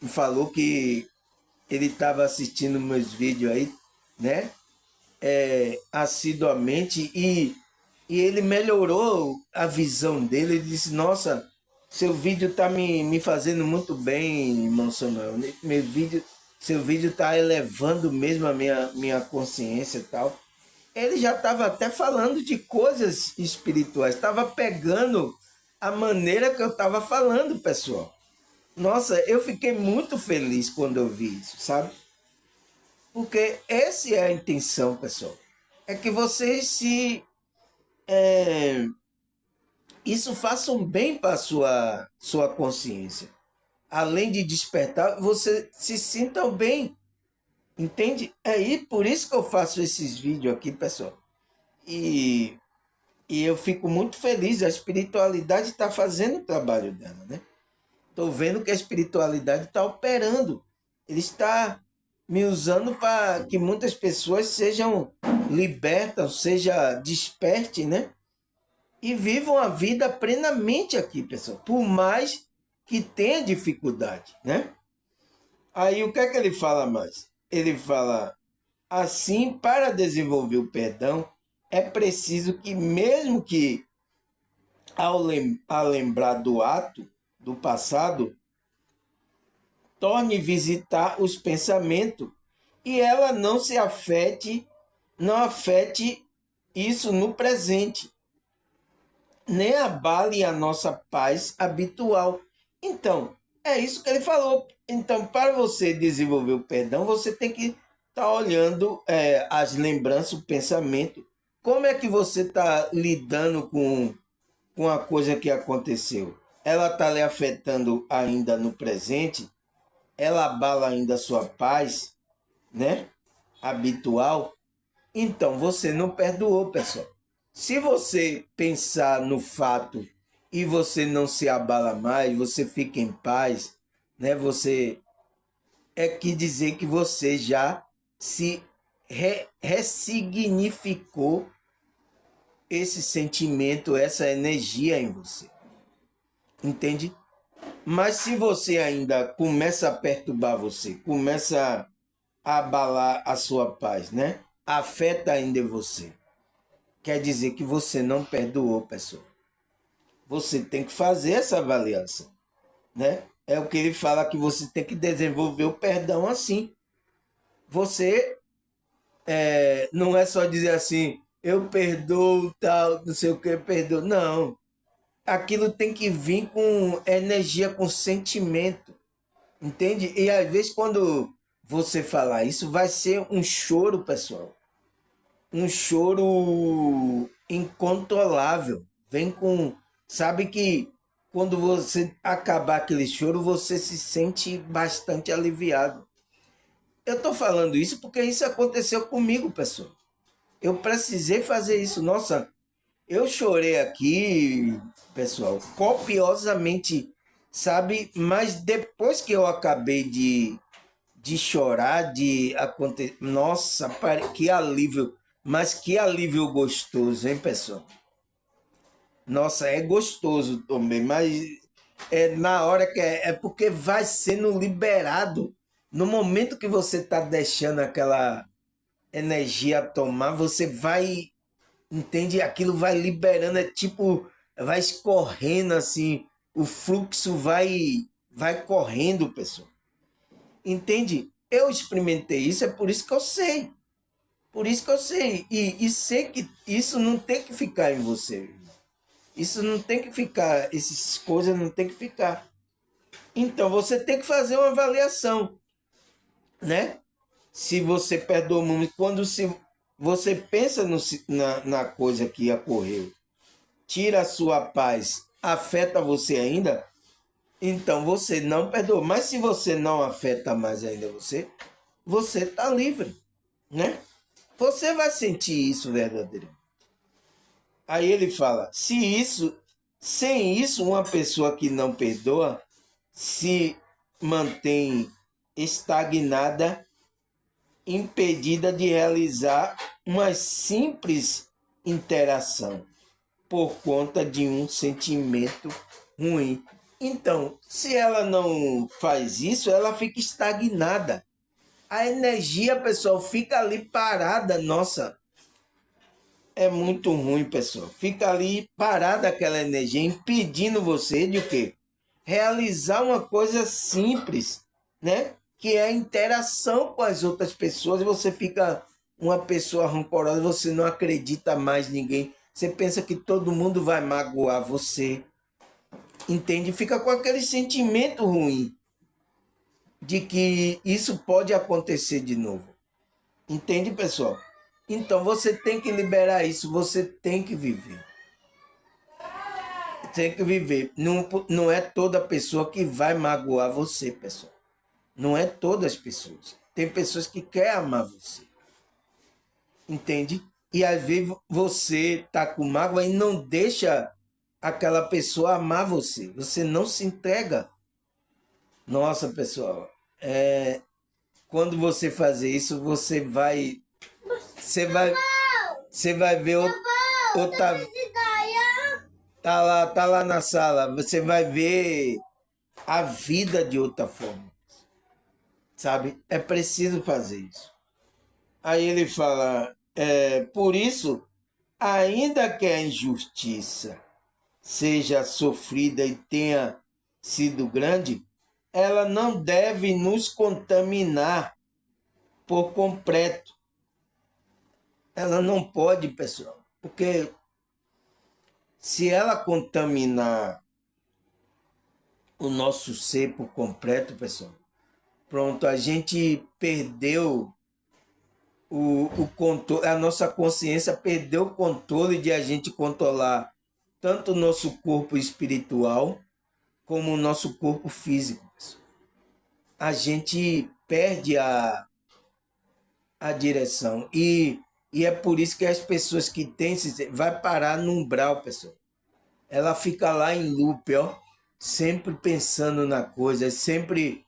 falou que ele estava assistindo meus vídeos aí, né? Assiduamente e ele melhorou a visão dele. Ele disse: Nossa, seu vídeo está me fazendo muito bem, irmão Samuel. Seu vídeo está elevando mesmo a minha consciência e tal. Ele já estava até falando de coisas espirituais, estava pegando a maneira que eu estava falando, pessoal. Nossa, eu fiquei muito feliz quando eu vi isso, sabe? Porque essa é a intenção, pessoal. É que vocês isso faça um bem para a sua consciência. Além de despertar, você se sinta bem. Entende? Por isso que eu faço esses vídeos aqui, pessoal. E eu fico muito feliz. A espiritualidade está fazendo o trabalho dela, né? Estou vendo que a espiritualidade está operando. Ele está me usando para que muitas pessoas sejam libertas, seja desperte, né? E vivam a vida plenamente aqui, pessoal. Por mais que tenha dificuldade, né? Aí o que é que ele fala mais? Ele fala assim, para desenvolver o perdão, é preciso que mesmo que ao lembrar do ato do passado, torne visitar os pensamentos e ela não afete isso no presente, nem abale a nossa paz habitual. Então, é isso que ele falou. Então, para você desenvolver o perdão, você tem que estar olhando as lembranças, o pensamento. Como é que você está lidando com a coisa que aconteceu? Ela está lhe afetando ainda no presente? Ela abala ainda a sua paz, né? Habitual? Então, você não perdoou, pessoal. Se você pensar no fato e você não se abala mais, você fica em paz, né? Você que dizer que você já se ressignificou esse sentimento, essa energia em você. Entende? Mas se você ainda começa a perturbar você, começa a abalar a sua paz, né? Afeta ainda você. Quer dizer que você não perdoou, pessoal. Você tem que fazer essa avaliação, né? É o que ele fala, que você tem que desenvolver o perdão assim. Você não é só dizer assim, eu perdoo, tal, não sei o que, perdoo. Não. Aquilo tem que vir com energia, com sentimento. Entende? E às vezes quando você falar isso, vai ser um choro, pessoal. um choro incontrolável. Vem com. Sabe que quando você acabar aquele choro, você se sente bastante aliviado. Eu tô falando isso porque isso aconteceu comigo, pessoal. Eu precisei fazer isso. Nossa, eu chorei aqui, pessoal, copiosamente, sabe? Mas depois que eu acabei de chorar, de acontecer. Nossa, que alívio! Mas que alívio gostoso, hein, pessoal? Nossa, é gostoso também, mas é na hora que é porque vai sendo liberado. No momento que você está deixando aquela energia tomar, você vai, entende? Aquilo vai liberando, é tipo, vai escorrendo assim, o fluxo vai correndo, pessoal. Entende? Eu experimentei isso, é por isso que eu sei. Por isso que eu sei. E sei que isso não tem que ficar em você. Isso não tem que ficar, essas coisas não tem que ficar. Então você tem que fazer uma avaliação, né? Se você perdoa muito, quando se você pensa na coisa que ocorreu, tira a sua paz, afeta você ainda, então você não perdoa. Mas se você não afeta mais ainda você está livre, né? Você vai sentir isso verdadeiro. Aí ele fala: se isso, sem isso, uma pessoa que não perdoa se mantém estagnada, impedida de realizar uma simples interação por conta de um sentimento ruim. Então, se ela não faz isso, ela fica estagnada. A energia, pessoal, fica ali parada. Nossa, é muito ruim, pessoal. Fica ali parada aquela energia, impedindo você de o quê? Realizar uma coisa simples, né? Que é a interação com as outras pessoas. E você fica uma pessoa rancorosa, você não acredita mais em ninguém. Você pensa que todo mundo vai magoar você. Entende? Fica com aquele sentimento ruim de que isso pode acontecer de novo. Entende, pessoal? Então você tem que liberar isso, você tem que viver. Tem que viver. Não, não é toda pessoa que vai magoar você, pessoal. Não é todas as pessoas. Tem pessoas que querem amar você. Entende? E às vezes você tá com mágoa e não deixa aquela pessoa amar você. Você não se entrega. Nossa, pessoal, quando você fazer isso, você vai, você vai ver outra, tá lá na sala, você vai ver a vida de outra forma, sabe? É preciso fazer isso. Aí ele fala, por isso, ainda que a injustiça seja sofrida e tenha sido grande, ela não deve nos contaminar por completo. Ela não pode, pessoal, porque se ela contaminar o nosso ser por completo, pessoal, pronto, a gente perdeu o controle, a nossa consciência perdeu o controle de a gente controlar tanto o nosso corpo espiritual como o nosso corpo físico, pessoal. A gente perde a direção e é por isso que as pessoas que têm vai parar no umbral, pessoal. Ela fica lá em loop, ó, sempre pensando na coisa, sempre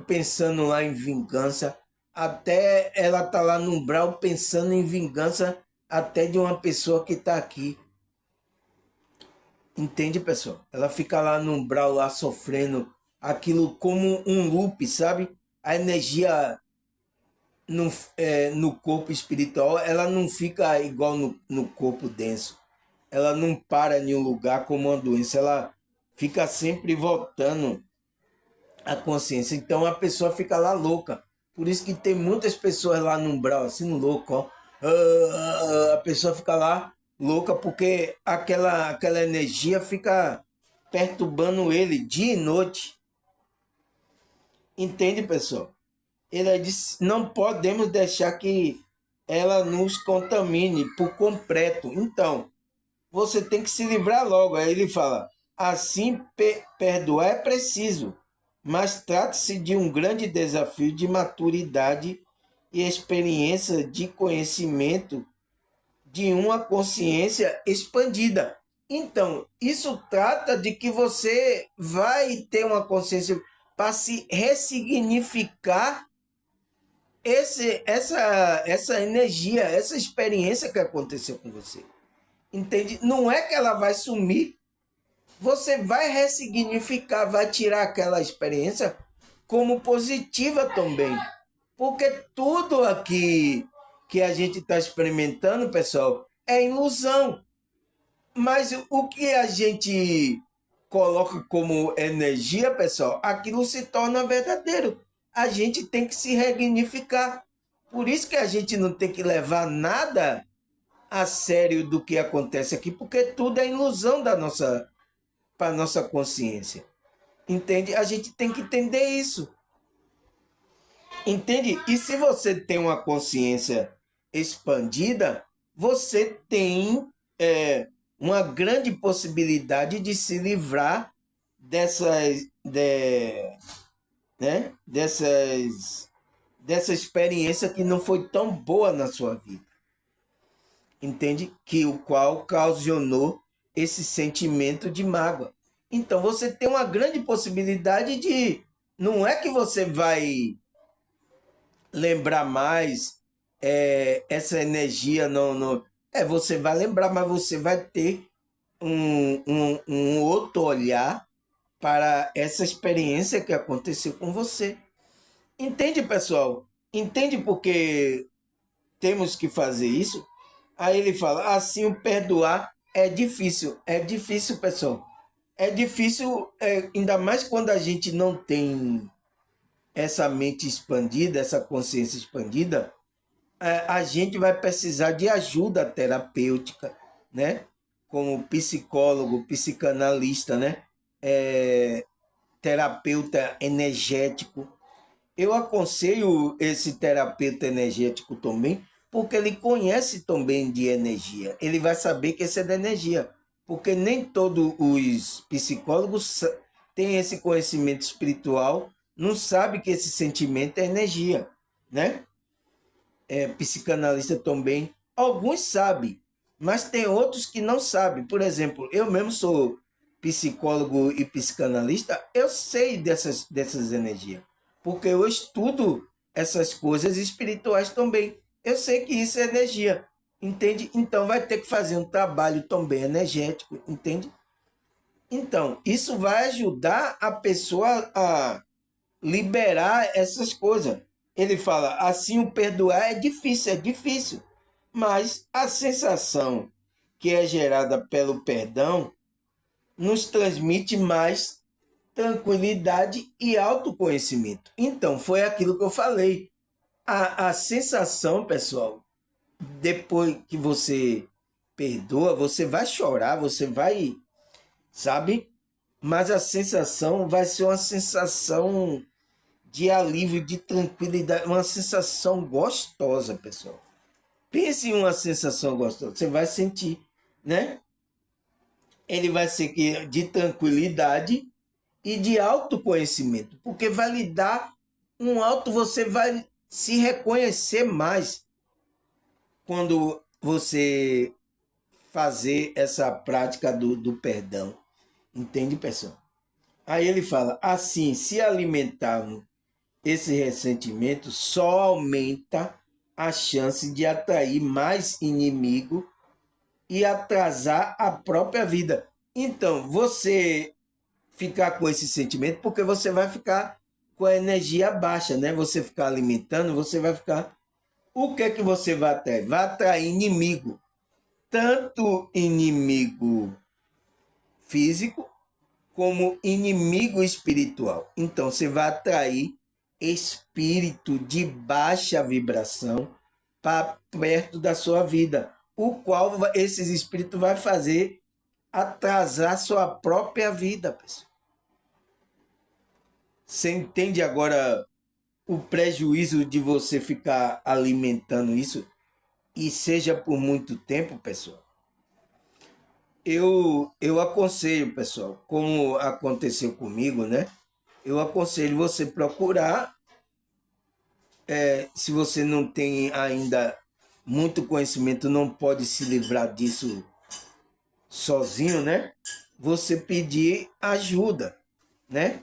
pensando lá em vingança, até ela tá lá no umbral pensando em vingança até de uma pessoa que tá aqui. Entende, pessoal? Ela fica lá no umbral, lá sofrendo aquilo como um loop, sabe? A energia no corpo espiritual, ela não fica igual no corpo denso. Ela não para em um lugar como uma doença, ela fica sempre voltando a consciência. Então a pessoa fica lá louca. Por isso que tem muitas pessoas lá no umbral, assim, louco, ó. A pessoa fica lá louca porque aquela energia fica perturbando ele dia e noite. Entende, pessoal? Ele disse, não podemos deixar que ela nos contamine por completo. Então, você tem que se livrar logo. Aí ele fala: assim, perdoar é preciso, mas trata-se de um grande desafio de maturidade e experiência de conhecimento de uma consciência expandida. Então, isso trata de que você vai ter uma consciência para se ressignificar essa energia, essa experiência que aconteceu com você. Entende? Não é que ela vai sumir, você vai ressignificar, vai tirar aquela experiência como positiva também. Porque tudo aqui que a gente está experimentando, pessoal, é ilusão. Mas o que a gente coloca como energia, pessoal, aquilo se torna verdadeiro. A gente tem que se resignificar. Por isso que a gente não tem que levar nada a sério do que acontece aqui, porque tudo é ilusão da nossa para nossa consciência. Entende? A gente tem que entender isso. Entende? E se você tem uma consciência expandida, você tem uma grande possibilidade de se livrar né, dessa experiência que não foi tão boa na sua vida. Entende? Que o qual ocasionou esse sentimento de mágoa. Então você tem uma grande possibilidade de. Não é que você vai lembrar mais essa energia você vai lembrar, mas você vai ter um outro olhar para essa experiência que aconteceu com você. Entende, pessoal? Entende porque temos que fazer isso? Aí ele fala, assim, o perdoar é difícil. É difícil, pessoal. É difícil, ainda mais quando a gente não tem essa mente expandida, essa consciência expandida, a gente vai precisar de ajuda terapêutica, né? Como psicólogo, psicanalista, né? Terapeuta energético. Eu aconselho esse terapeuta energético também, porque ele conhece também de energia. Ele vai saber que isso é da energia, porque nem todos os psicólogos têm esse conhecimento espiritual, não sabe que esse sentimento é energia, né? Psicanalista também. Alguns sabem, mas tem outros que não sabem. Por exemplo, eu mesmo sou psicólogo e psicanalista, eu sei dessas energias, porque eu estudo essas coisas espirituais também. Eu sei que isso é energia, entende? Então vai ter que fazer um trabalho também energético, entende? Então, isso vai ajudar a pessoa a liberar essas coisas. Ele fala, assim, o perdoar é difícil, mas a sensação que é gerada pelo perdão nos transmite mais tranquilidade e autoconhecimento. Então, foi aquilo que eu falei. A sensação, pessoal, depois que você perdoa, você vai chorar, você vai, sabe? Mas a sensação vai ser uma sensação de alívio, de tranquilidade, uma sensação gostosa, pessoal. Pense em uma sensação gostosa, você vai sentir, né? Ele vai ser de tranquilidade e de autoconhecimento, porque vai lhe dar você vai se reconhecer mais quando você fazer essa prática do perdão. Entende, pessoal? Aí ele fala, assim, se alimentarmos esse ressentimento só aumenta a chance de atrair mais inimigo e atrasar a própria vida. Então, você ficar com esse sentimento, porque você vai ficar com a energia baixa, né? Você ficar alimentando, você vai ficar. O que é que você vai atrair? Vai atrair inimigo. Tanto inimigo físico como inimigo espiritual. Então, você vai atrair espírito de baixa vibração para perto da sua vida, o qual esses espíritos vai fazer atrasar sua própria vida, pessoal. Você entende agora o prejuízo de você ficar alimentando isso? e seja por muito tempo, pessoal, eu aconselho, pessoal, como aconteceu comigo, né? Eu aconselho você procurar, se você não tem ainda muito conhecimento, não pode se livrar disso sozinho, né? Você pedir ajuda, né?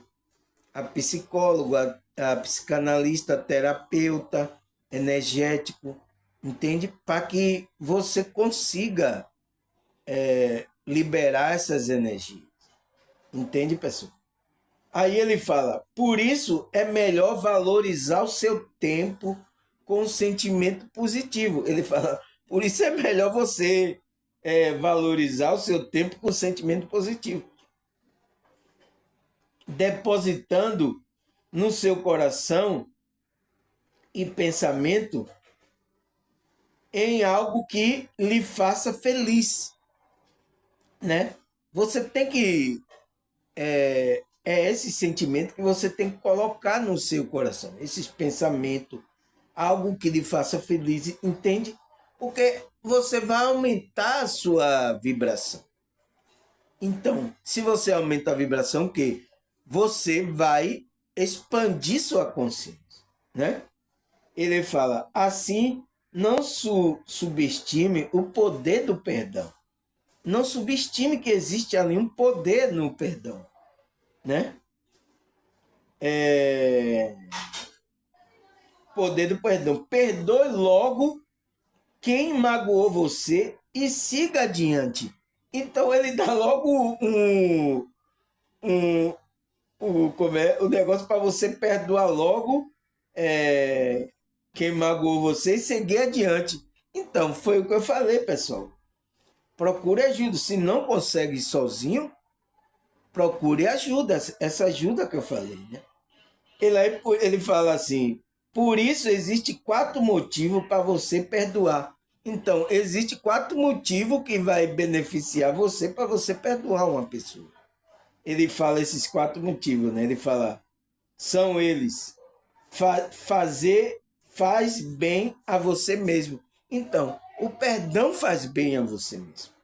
A psicóloga, a psicanalista, terapeuta, energético, entende? Para que você consiga liberar essas energias. Entende, pessoal? Aí ele fala: por isso é melhor valorizar o seu tempo com um sentimento positivo. Ele fala: por isso é melhor você valorizar o seu tempo com sentimento positivo, depositando no seu coração e pensamento em algo que lhe faça feliz, né? Você tem que é esse sentimento que você tem que colocar no seu coração, esses pensamentos, algo que lhe faça feliz, entende? Porque você vai aumentar a sua vibração. Então, se você aumenta a vibração, o quê? Você vai expandir sua consciência, né? Ele fala, assim, não subestime o poder do perdão. Não subestime que existe ali um poder no perdão, né? Poder do perdão. Perdoe logo quem magoou você e siga adiante. Então ele dá logo o negócio para você perdoar logo quem magoou você e seguir adiante. Então, foi o que eu falei, pessoal. Procure ajuda. Se não consegue sozinho, procure ajuda. Essa ajuda que eu falei, né? Ele fala assim, por isso existe 4 motivos para você perdoar. Então, existe 4 motivos que vai beneficiar você para você perdoar uma pessoa. Ele fala esses 4 motivos, né? Ele fala, são eles, fazer faz bem a você mesmo. Então, o perdão faz bem a você mesmo.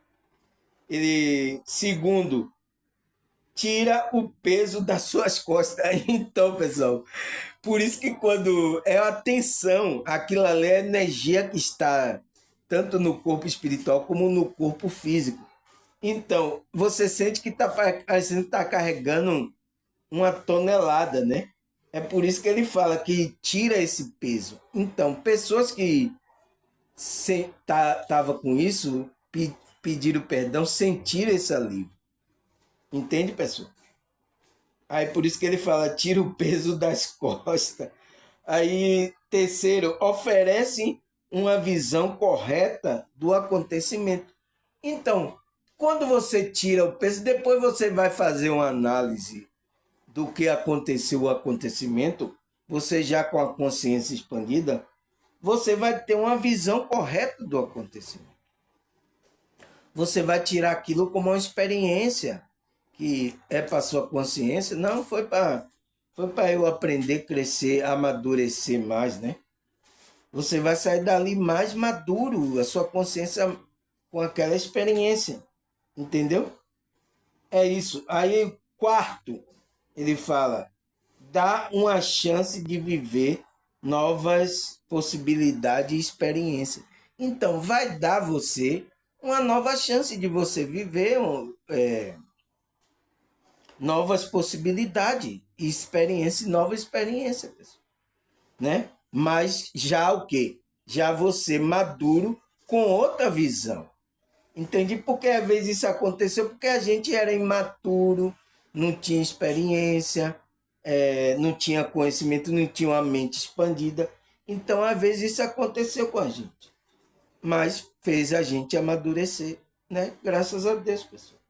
Segundo, tira o peso das suas costas. Então, pessoal, por isso que quando é a tensão, aquilo ali é a energia que está tanto no corpo espiritual como no corpo físico. Então, você sente que a gente está carregando uma tonelada, né? É por isso que ele fala que tira esse peso. Então, pessoas que estavam com isso, pediram perdão, sentiram esse alívio. Entende, pessoal? Aí por isso que ele fala, tira o peso das costas. Aí, terceiro, oferece uma visão correta do acontecimento. Então, quando você tira o peso, depois você vai fazer uma análise do que aconteceu, o acontecimento, você já com a consciência expandida, você vai ter uma visão correta do acontecimento. Você vai tirar aquilo como uma experiência que é para sua consciência. Não, foi para eu aprender, crescer, amadurecer mais, né? Você vai sair dali mais maduro, a sua consciência com aquela experiência. Entendeu? É isso. Aí, quarto, ele fala, dá uma chance de viver novas possibilidades e experiências. Então, vai dar você uma nova chance de você viver novas possibilidades e experiência, nova experiência, pessoal, né? Mas já o quê? Já você maduro com outra visão. Entendi porque às vezes isso aconteceu porque a gente era imaturo, não tinha experiência, não tinha conhecimento, não tinha uma mente expandida. Então, às vezes isso aconteceu com a gente, mas fez a gente amadurecer, né? Graças a Deus, pessoal.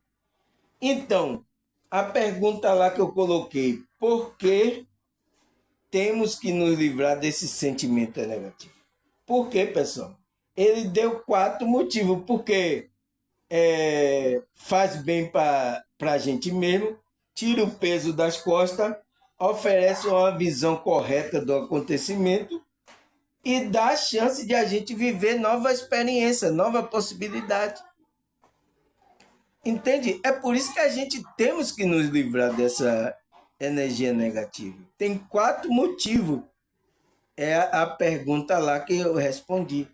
Então, a pergunta lá que eu coloquei, por que temos que nos livrar desse sentimento negativo? Por quê, pessoal? Ele deu 4 motivos. Porque faz bem para a gente mesmo, tira o peso das costas, oferece uma visão correta do acontecimento e dá a chance de a gente viver nova experiência, nova possibilidade. Entende? É por isso que a gente temos que nos livrar dessa energia negativa. Tem 4 motivos. É a pergunta lá que eu respondi.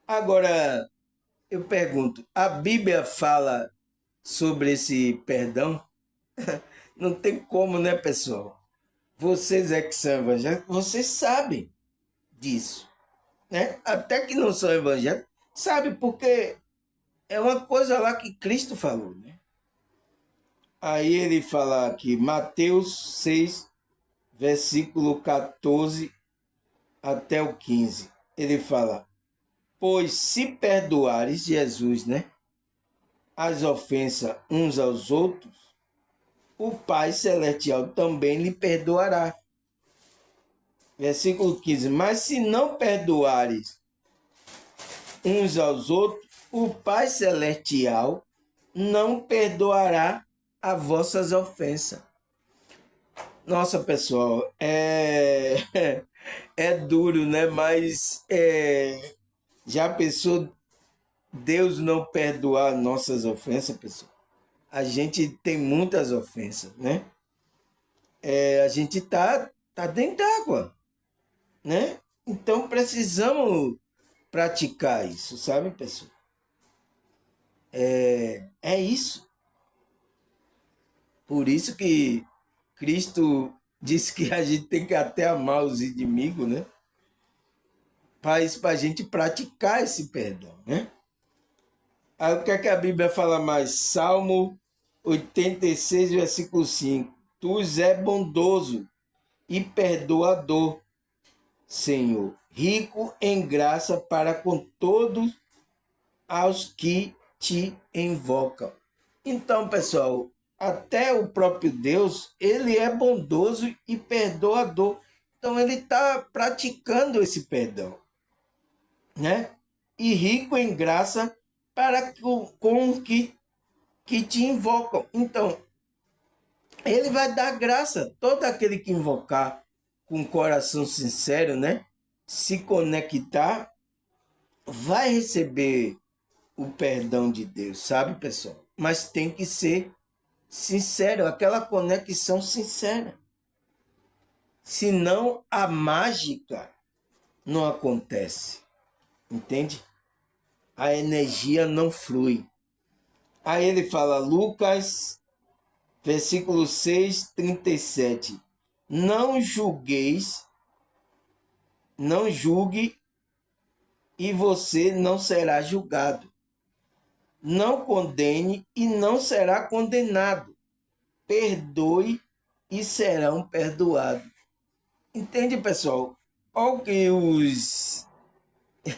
Agora, eu pergunto, a Bíblia fala sobre esse perdão? Não tem como, né, pessoal? Vocês é que são evangélicos, vocês sabem disso, né? Até que não são evangélicos, sabe porque é uma coisa lá que Cristo falou, né? Aí ele fala aqui, Mateus 6, versículo 14 até o 15. Ele fala, pois se perdoares, Jesus, né? As ofensas uns aos outros, o Pai Celestial também lhe perdoará. Versículo 15. Mas se não perdoares uns aos outros, o Pai Celestial não perdoará as vossas ofensas. Nossa, pessoal, é duro, né? Mas já pensou Deus não perdoar nossas ofensas, pessoal? A gente tem muitas ofensas, né? A gente tá dentro d'água, né? Então precisamos praticar isso, sabe, pessoal? É isso. Por isso que Cristo disse que a gente tem que até amar os inimigos, né? Para isso, para a gente praticar esse perdão, né? Aí o que é que a Bíblia fala mais? Salmo 86, versículo 5. Tu és bondoso e perdoador, Senhor, rico em graça para com todos aos que te invocam. Então, pessoal, até o próprio Deus, ele é bondoso e perdoador. Então, ele está praticando esse perdão, né? E rico em graça para com os que te invocam. Então, ele vai dar graça. Todo aquele que invocar com coração sincero, né? Se conectar, vai receber o perdão de Deus, sabe, pessoal? Mas tem que ser sincero, aquela conexão sincera. Senão a mágica não acontece, entende? A energia não flui. Aí ele fala, Lucas, versículo 6, 37. Não julgueis, não julgue e você não será julgado. Não condene e não será condenado. Perdoe e serão perdoados. Entende, pessoal? Olha o que os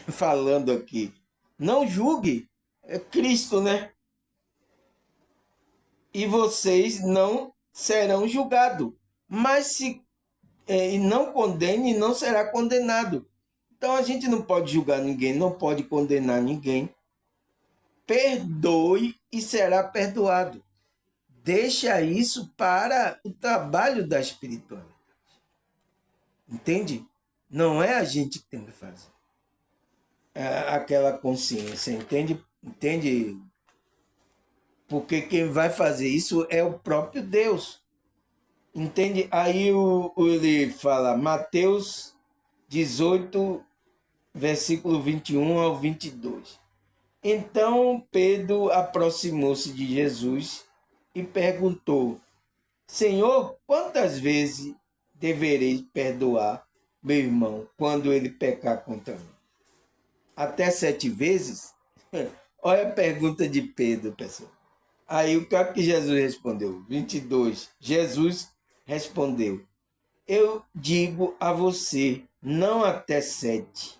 falando aqui. Não julgue. É Cristo, né? E vocês não serão julgados. Mas se e não condene, não será condenado. Então a gente não pode julgar ninguém, não pode condenar ninguém. Perdoe e será perdoado. Deixa isso para o trabalho da espiritualidade. Entende? Não é a gente que tem que fazer. É aquela consciência, entende? Entende? Porque quem vai fazer isso é o próprio Deus. Entende? Aí ele fala, Mateus 18, versículo 21 ao 22. Então Pedro aproximou-se de Jesus e perguntou, Senhor, quantas vezes deverei perdoar meu irmão quando ele pecar contra mim? Até 7 vezes? Olha a pergunta de Pedro, pessoal. Aí o que é que Jesus respondeu? 22. Jesus respondeu, eu digo a você, não até 7,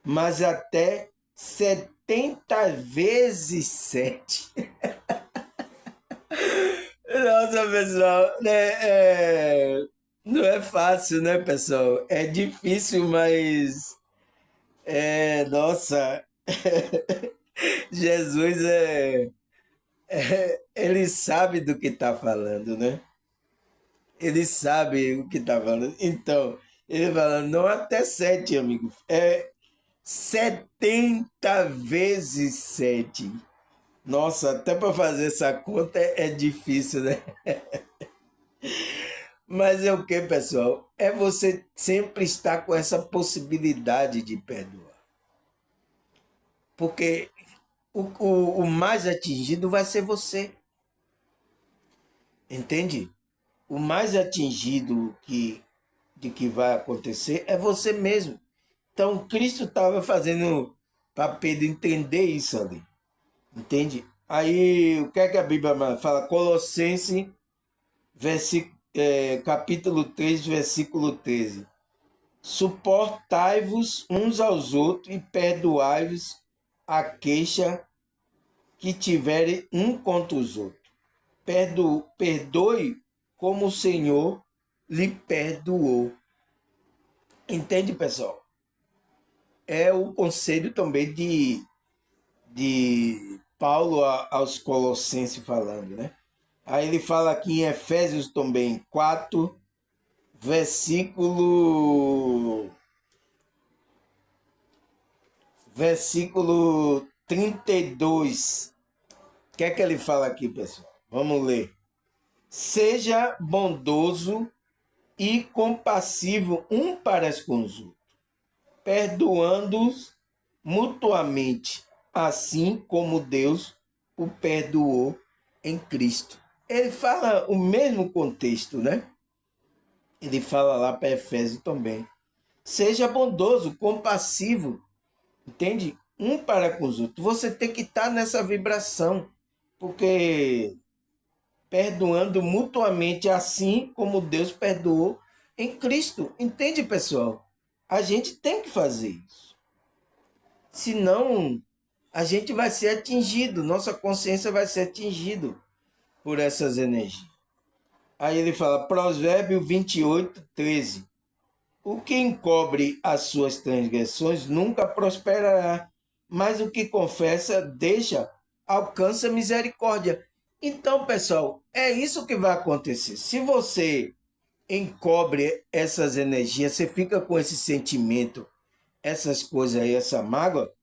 mas até 70 vezes 7. Nossa, pessoal, né? Não é fácil, né, pessoal? É difícil, mas nossa, Jesus ele sabe do que está falando, né? Ele sabe o que está falando. Então, Ele fala, não até 7, amigo. É 70 vezes 7. Nossa, até para fazer essa conta é difícil, né? Mas é o que, pessoal? É você sempre estar com essa possibilidade de perdoar. Porque o mais atingido vai ser você. Entende? O mais atingido de que vai acontecer é você mesmo. Então, Cristo estava fazendo para Pedro entender isso ali. Entende? Aí, o que é que a Bíblia fala? Colossenses, capítulo 3, versículo 13. Suportai-vos uns aos outros e perdoai-vos a queixa que tiverem um contra os outros. Perdoe como o Senhor lhe perdoou. Entende, pessoal? É o conselho também de Paulo aos Colossenses falando, né? Aí ele fala aqui em Efésios também 4, versículo 32. O que é que ele fala aqui, pessoal? Vamos ler. Seja bondoso e compassivo um para com os outros, perdoando-os mutuamente, assim como Deus o perdoou em Cristo. Ele fala o mesmo contexto, né? Ele fala lá para Efésios também. Seja bondoso, compassivo, entende? Um para com os outros. Você tem que estar nessa vibração, porque perdoando mutuamente assim como Deus perdoou em Cristo. Entende, pessoal? A gente tem que fazer isso. Senão, a gente vai ser atingido, nossa consciência vai ser atingido por essas energias. Aí ele fala, Provérbio 28, 13. O que encobre as suas transgressões nunca prosperará, mas o que confessa, deixa, alcança misericórdia. Então, pessoal, é isso que vai acontecer. Se você encobre essas energias, você fica com esse sentimento, essas coisas aí, essa mágoa,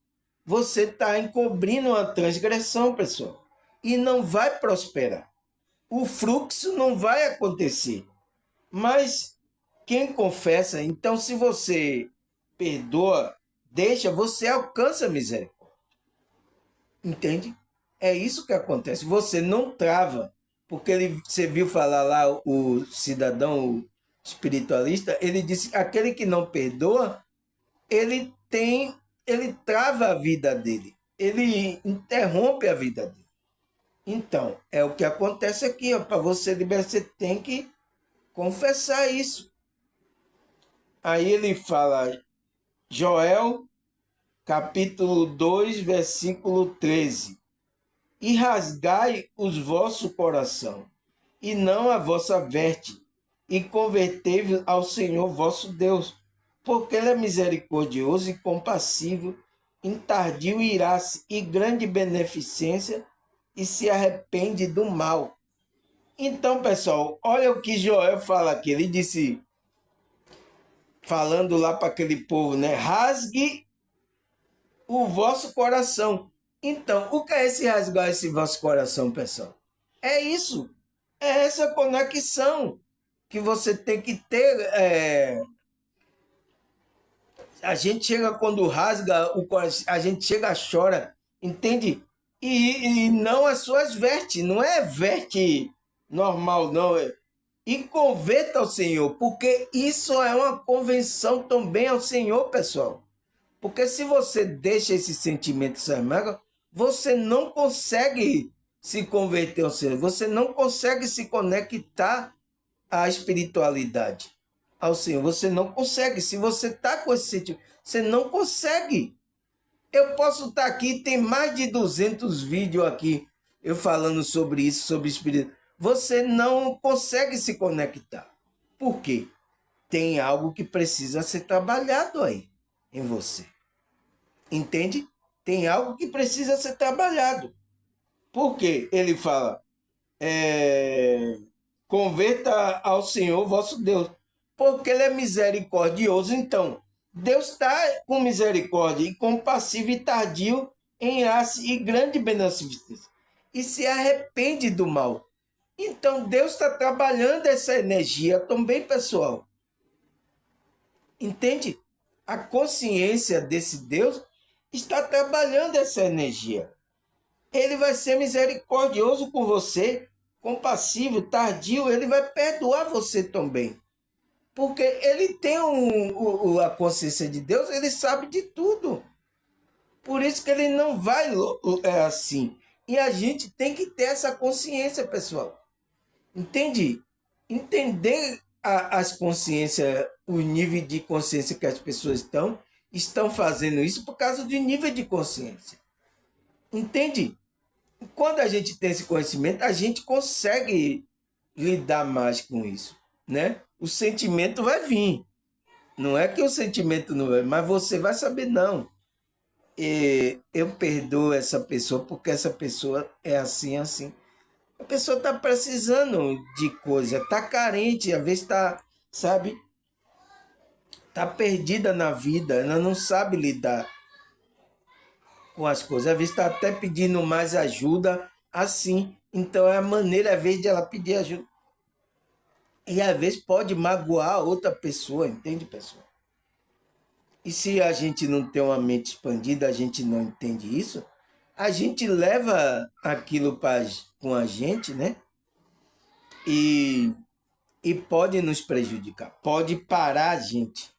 você está encobrindo uma transgressão, pessoal. E não vai prosperar. O fluxo não vai acontecer. Mas quem confessa, então se você perdoa, deixa, você alcança a misericórdia. Entende? É isso que acontece. Você não trava. Porque você viu falar lá o cidadão espiritualista, ele disse que aquele que não perdoa, ele trava a vida dele. Ele interrompe a vida dele. Então, é o que acontece aqui, para você liberar, você tem que confessar isso. Aí ele fala, Joel, capítulo 2, versículo 13. E rasgai os vosso coração, e não a vossa veste, e convertei-vos ao Senhor vosso Deus, porque ele é misericordioso e compassivo, em tardio irar-se e grande beneficência, e se arrepende do mal. Então, pessoal, olha o que Joel fala aqui. Ele disse, falando lá para aquele povo, né? Rasgue o vosso coração. Então, o que é esse rasgar esse vosso coração, pessoal? É isso. É essa conexão que você tem que ter. A gente chega quando rasga o coração, a gente chega, chora, entende? E não as suas vestes, não é veste normal, não. E converta ao Senhor, porque isso é uma convenção também ao Senhor, pessoal. Porque se você deixa esse sentimento, essa mágoa, você não consegue se converter ao Senhor, você não consegue se conectar à espiritualidade, ao Senhor. Você não consegue. Se você está com esse sentimento, você não consegue. Eu posso estar aqui, tem mais de 200 vídeos aqui, eu falando sobre isso, sobre espírito. Você não consegue se conectar. Por quê? Tem algo que precisa ser trabalhado aí em você. Entende? Tem algo que precisa ser trabalhado. Por quê? Ele fala, converta ao Senhor vosso Deus. porque ele é misericordioso. Então, Deus está com misericórdia e compassivo e tardio em graça e grande beneficência, e se arrepende do mal. Então, Deus está trabalhando essa energia também, pessoal. Entende? A consciência desse Deus está trabalhando essa energia. Ele vai ser misericordioso com você, compassivo, tardio, ele vai perdoar você também. Porque ele tem a consciência de Deus, ele sabe de tudo. Por isso que ele não vai assim. E a gente tem que ter essa consciência, pessoal. Entende? Entender as consciências, o nível de consciência que as pessoas estão fazendo isso por causa do nível de consciência. Entende? Quando a gente tem esse conhecimento, a gente consegue lidar mais com isso, né? O sentimento vai vir. Não é que o sentimento não vai, mas você vai saber, não. Eu perdoo essa pessoa porque essa pessoa é assim, assim. A pessoa está precisando de coisa, está carente, às vezes está, sabe, está perdida na vida, ela não sabe lidar com as coisas, às vezes está até pedindo mais ajuda assim. Então é a maneira, às vezes, de ela pedir ajuda. E às vezes pode magoar outra pessoa, entende, pessoal? E se a gente não tem uma mente expandida, a gente não entende isso, a gente leva aquilo com a gente, né? E pode nos prejudicar, pode parar a gente,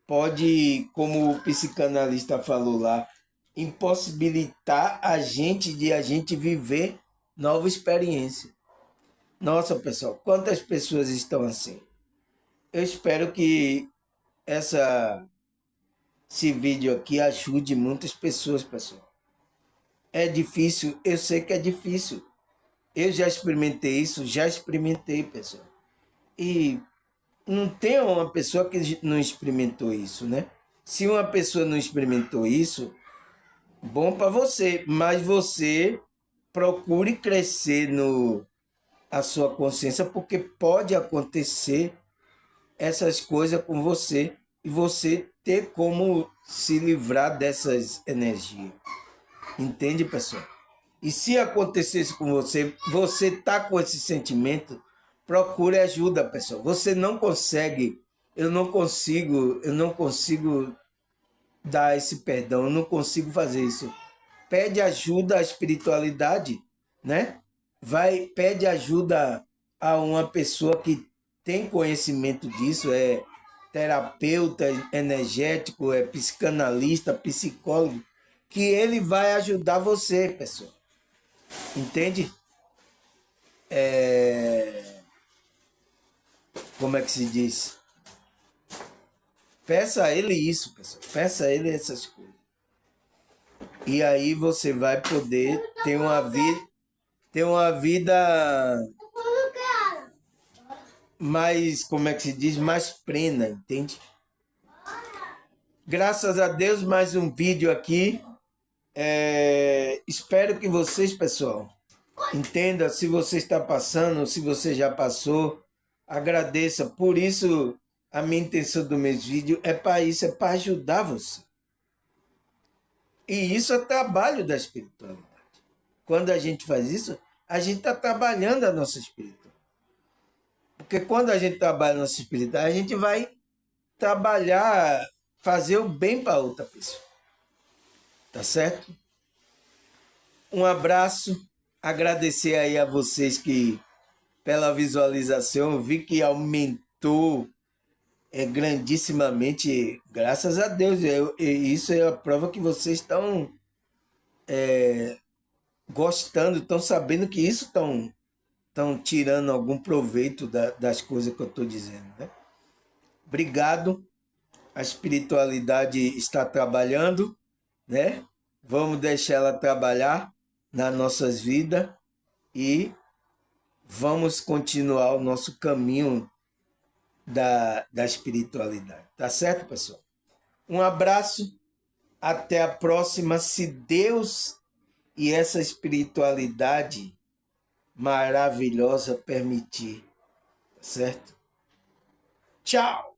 pode, como o psicanalista falou lá, impossibilitar a gente de a gente viver nova experiência. Nossa, pessoal, quantas pessoas estão assim? Eu espero que esse vídeo aqui ajude muitas pessoas, pessoal. É difícil, eu sei que é difícil. Eu já experimentei isso, pessoal. E não tem uma pessoa que não experimentou isso, né? Se uma pessoa não experimentou isso, bom para você, mas você procure crescer a sua consciência, porque pode acontecer essas coisas com você e você ter como se livrar dessas energias. Entende, pessoal? E se acontecesse com você, você tá com esse sentimento, procure ajuda, pessoal. Você não consegue, eu não consigo dar esse perdão, eu não consigo fazer isso. Pede ajuda à espiritualidade, né? Pede ajuda a uma pessoa que tem conhecimento disso, é terapeuta energético, é psicanalista, psicólogo, que ele vai ajudar você, pessoal. Entende? Como é que se diz? Peça a ele isso, pessoal. Peça a ele essas coisas. E aí você vai poder ter uma vida mais, como é que se diz? Mais plena, entende? Graças a Deus, mais um vídeo aqui. Espero que vocês, pessoal, entenda se você está passando, se você já passou, agradeça. Por isso, a minha intenção do meu vídeo é para isso, é para ajudar você. E isso é trabalho da espiritualidade. Quando a gente faz isso, a gente está trabalhando a nossa espiritualidade. Porque quando a gente trabalha a nossa espiritualidade, a gente vai trabalhar, fazer o bem para outra pessoa. Tá certo? Um abraço, agradecer aí a vocês que pela visualização, eu vi que aumentou grandissimamente, graças a Deus. Isso é a prova que vocês estão gostando, estão sabendo que isso estão tirando algum proveito das coisas que eu estou dizendo, né? Obrigado. A espiritualidade está trabalhando, né? Vamos deixar ela trabalhar nas nossas vidas e vamos continuar o nosso caminho da espiritualidade. Tá certo, pessoal? Um abraço, até a próxima, se Deus e essa espiritualidade maravilhosa permitir. Tá certo? Tchau!